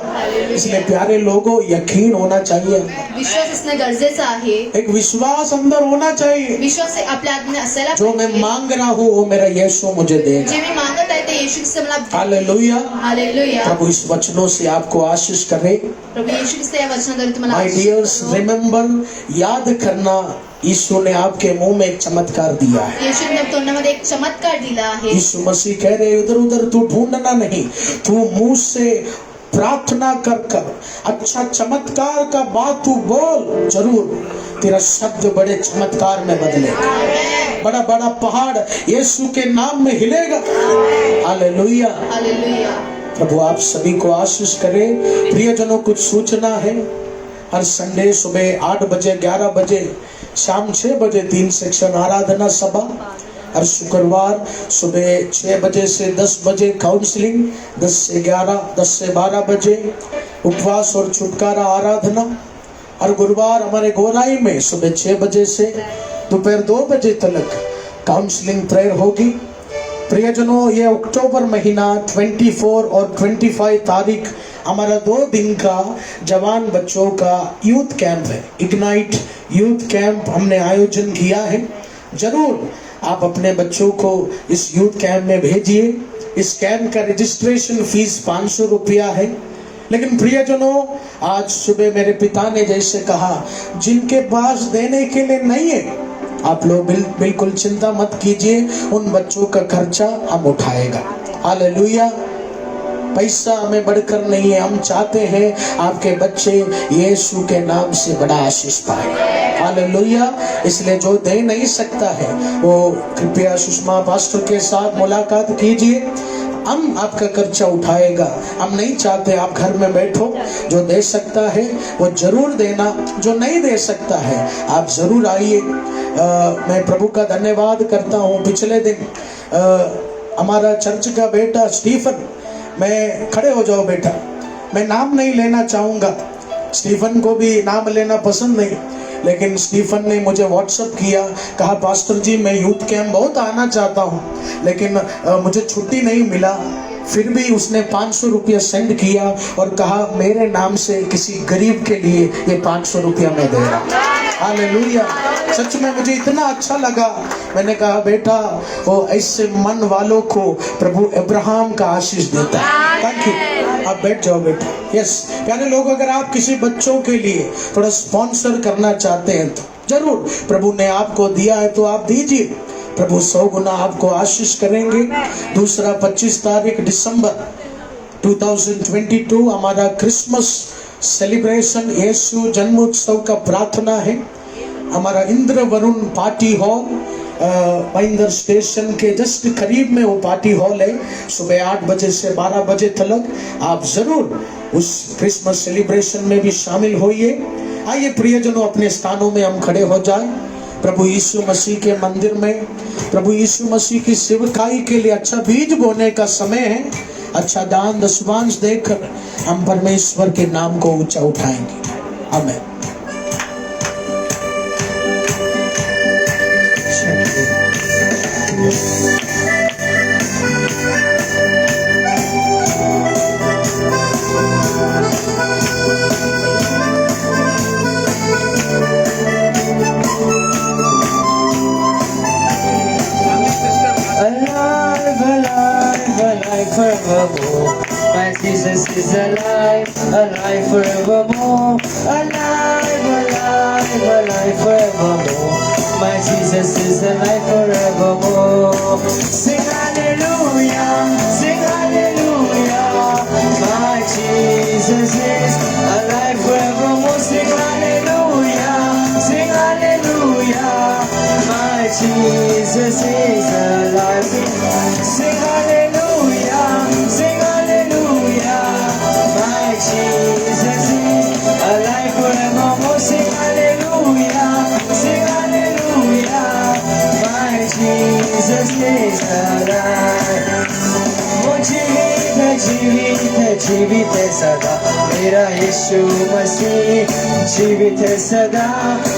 इसलिए प्यारे लोगों यकीन होना चाहिए, विश्वास असणं गरजेचं आहे। एक विश्वास अंदर होना चाहिए। विश्वास आपल्या आत असायला जो मैं मांग रहा हूँ वो मेरा यीशु मुझे देगा। जे मी मागत आहे ते येशू ख्रिस्त मला। हालेलुया। हालेलुया। प्रभु इस वचनों से आपको आशीष करे। प्रभु येशू ख्रिस्त या वचनाद्वारे तुम्हाला माय डियर्स रिमेंबर, याद करना यीशु ने आपके मुंह में एक चमत्कार दिया है। येशूने तोंडामध्ये एक चमत्कार दिला आहे। यीशु मसीह कह रहे इधर उधर तू ढूंढना नहीं, तू मुंह से प्रार्थना कर कर अच्छा चमत्कार का बात तू बोल, जरूर तेरा शब्द बड़े चमत्कार में बदलेगा। बड़ा बड़ा पहाड़ यीशु के नाम में हिलेगा। हालेलुया। हालेलुया। प्रभु आप सभी को आशीष करे। प्रियजनों कुछ सूचना है, हर संडे सुबह 8 बजे 11 बजे, शाम 6 बजे 3 सेक्शन आराधना सभा। हर शुक्रवार सुबह 6 बजे से 10 बजे काउंसलिंग, 10 से 11, 10 से 12 बजे उपवास और छुटकारा आराधना। हर गुरुवार हमारे गोराई में सुबह 6 बजे से दोपहर 2 बजे तक काउंसलिंग प्रेयर होगी। प्रियजनों, ये अक्टूबर महीना 24 और 25 तारीख हमारा 2 दिन का जवान बच्चों का यूथ कैंप है। इग्नाइट यूथ कैंप हमने आयोजन किया है। जरूर आप अपने बच्चों को इस यूथ कैंप में भेजिए। इस कैंप का रजिस्ट्रेशन फीस 500 रुपया है। लेकिन प्रियजनों, आज सुबह मेरे पिता ने जैसे कहा, जिनके पास देने के लिए नहीं है, आप लोग बिल्कुल चिंता मत कीजिए, उन बच्चों का खर्चा हम उठाएगा। हालेलुया। पैसा हमें बढ़कर नहीं है, हम चाहते हैं आपके बच्चे यीशु के नाम से बड़ा आशीष पाए। हालेलुया। इसलिए जो दे नहीं सकता है वो कृपया सुषमा पास्टर के साथ मुलाकात कीजिए, हम आपका खर्चा उठाएगा। हम नहीं चाहते आप घर में बैठो। जो दे सकता है वो जरूर देना, जो नहीं दे सकता है आप जरूर आइए। मैं प्रभु का धन्यवाद करता हूँ। पिछले दिन हमारा चर्च का बेटा स्टीफन, मैं खड़े हो जाओ बेटा, मैं नाम नहीं लेना चाहूँगा, स्टीफन को भी नाम लेना पसंद नहीं, लेकिन स्टीफन ने मुझे व्हाट्सएप किया, कहा पास्टर जी मैं यूथ कैंप बहुत आना चाहता हूँ, लेकिन मुझे छुट्टी नहीं मिला। फिर भी उसने 500 रुपया सेंड किया और कहा मेरे नाम से किसी गरीब के लिए ये 500 रुपया मैं दे रहा हूँ। हालेलुया। सच में मुझे इतना अच्छा लगा। मैंने कहा बेटा, वो ऐसे मन वालों को प्रभु अब्राहम का आशीष देता है। Thank you. आप बैठ जाओ बेटा। यस प्यारे लोग, अगर आप किसी बच्चों के लिए थोड़ा स्पॉन्सर करना चाहते हैं तो जरूर, प्रभु ने आपको दिया है तो आप दीजिए, प्रभु 100 गुना आपको आशीष करेंगे। दूसरा 25 तारीख दिसंबर 2022 हमारा क्रिसमस सेलिब्रेशन यीशु जन्मोत्सव का प्रार्थना है। हमारा Indra Varun party hall Mahinder station के जस्ट करीब में वो पार्टी हॉल है। सुबह 8 बजे से 12 बजे तक आप जरूर उस क्रिसमस सेलिब्रेशन में भी शामिल होइए। आइए प्रियजनों, अपने स्थानों में हम खड़े हो जाएं। प्रभु यीशु मसीह के मंदिर में प्रभु यीशु मसीह की सेवकाई के लिए अच्छा बीज बोने का समय है। अच्छा दान दशवांश देकर हम परमेश्वर के नाम को ऊंचा उठाएंगे। आमीन। Alive forevermore. My Jesus is alive, alive forevermore. Alive, alive, alive forevermore. My Jesus is alive forevermore. Sing hallelujah, sing hallelujah. My Jesus is alive forevermore. Sing hallelujah, sing hallelujah. My Jesus is alive. Sing hallelujah, sing hallelujah. My Jesus is alive forevermore. Sing hallelujah, sing hallelujah. My Jesus is alive. वो जीवित है, जीवित है, जीवित है सदा मेरा यीशु मसीह, जीवित है सदा।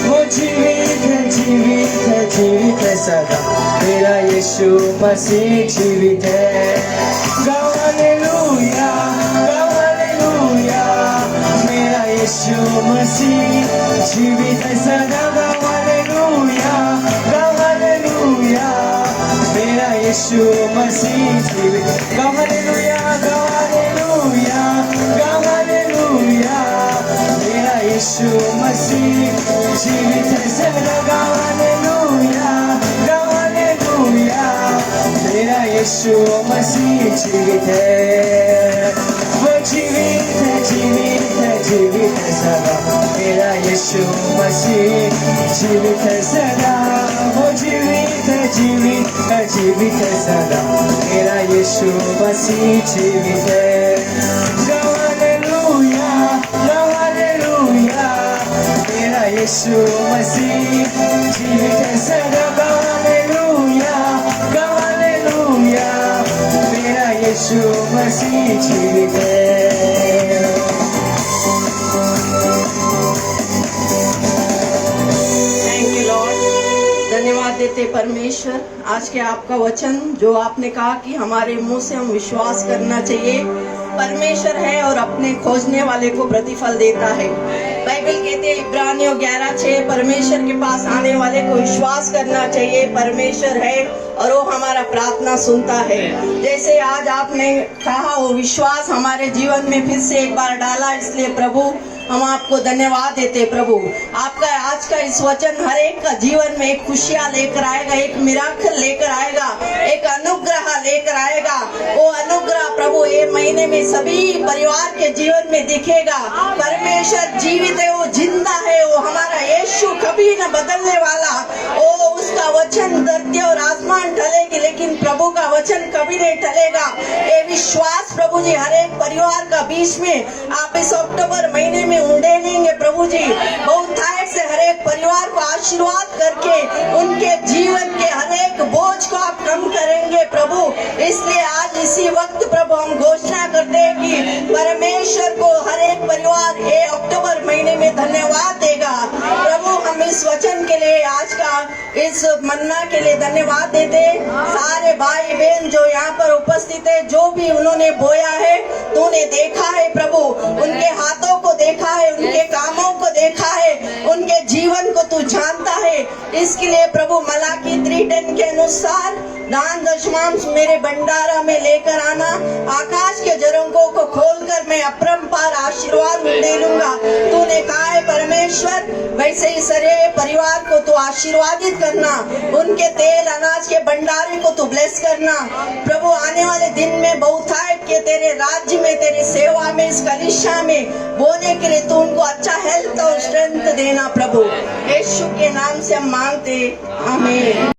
वो जीवित है, जीवित है, जीवित है सदा मेरा यीशु मसीह, जीवित है। गाओ हालेलुया, गाओ हालेलुया। मेरा यीशु मसीह जीवित है सदा। गाओ हालेलुया, गाओ हालेलुया। मेरा यीशु मसीह जीवित। गाओ हालेलुया, गाओ हालेलुया, गाओ हालेलुया। मेरा यीशु मसीह जीवित है सदा। गाओ हालेलुया, गाओ हालेलुया। मेरा यीशु मसीह जीवित है। वो जीवित है, जीवित है, जीवित है सदा मेरा यीशु मसीह, जीवित है सदा। वो जीवित है, जीवित है, जीवित है सदा मेरा यीशु मसीह, जीवित है। गाओ हालेलुया, गाओ हालेलुया। मेरा यीशु मसीह जीवित है सदा। गाओ हालेलुया, गाओ हालेलुया। मेरा यीशु मसीह जीवित है। Thank you Lord. धन्यवाद देते देते परमेश्वर, आज के आपका वचन जो आपने कहा कि हमारे मुंह से हम विश्वास करना चाहिए, परमेश्वर है और अपने खोजने वाले को प्रतिफल देता है। बाइबल कहते हैं इब्रानियों 11:6, परमेश्वर के पास आने वाले को विश्वास करना चाहिए, परमेश्वर है और वो हमारा प्रार्थना सुनता है। जैसे आज आपने कहा वो विश्वास हमारे जीवन में फिर से एक बार डाला, इसलिए प्रभु हम आपको धन्यवाद देते। प्रभु आपका आज का इस वचन हर एक का जीवन में एक खुशियां लेकर आएगा, एक मिराकल लेकर आएगा, एक अनुग्रह लेकर आएगा। वो अनुग्रह प्रभु ये महीने में सभी परिवार के जीवन में दिखेगा। परमेश्वर जीवित है, वो जिंदा है, वो हमारा यीशु कभी न बदलने वाला। ओ उसका वचन धरती और आसमान टलेगी लेकिन प्रभु का वचन कभी नहीं टलेगा। ये विश्वास प्रभु जी हर एक परिवार का बीच में आप इस अक्टूबर महीने में उड़ेलेंगे प्रभु जी। बहुत से हर एक परिवार को आशीर्वाद करके उनके जीवन के हर एक बोझ को आप कम करेंगे प्रभु। इसलिए आज इसी वक्त प्रभु हम घोषणा करते हैं कि परमेश्वर को हर एक परिवार ये अक्टूबर महीने में धन्यवाद देगा। प्रभु हम इस वचन के लिए आज का इस मन्ना के लिए धन्यवाद देते। सारे भाई बहन जो यहाँ पर उपस्थित है, जो भी उन्होंने बोया है तूने देखा है प्रभु, उनके हाथों को देखा है, उनके कामों को देखा है, उनके जीवन को तू जानता है। इसके लिए प्रभु मलाकी 3:10 के अनुसार दान दशमांश मेरे भंडारा में लेकर आना, आकाश के झरोखों को खोलकर मैं अपरंपार आशीर्वाद दे लूंगा। तूने कहा है परमेश्वर, वैसे ही सारे परिवार को तू आशीर्वादित करना, उनके तेल अनाज के भंडारे को तू ब्लेस करना प्रभु। आने वाले दिन में बहुतायत के तेरे राज्य में, तेरी सेवा में, इस कलीसिया में बोने के लिए तू उनको अच्छा हेल्थ और स्ट्रेंथ देना प्रभु। यीशु के नाम से हम मांगते, आमीन।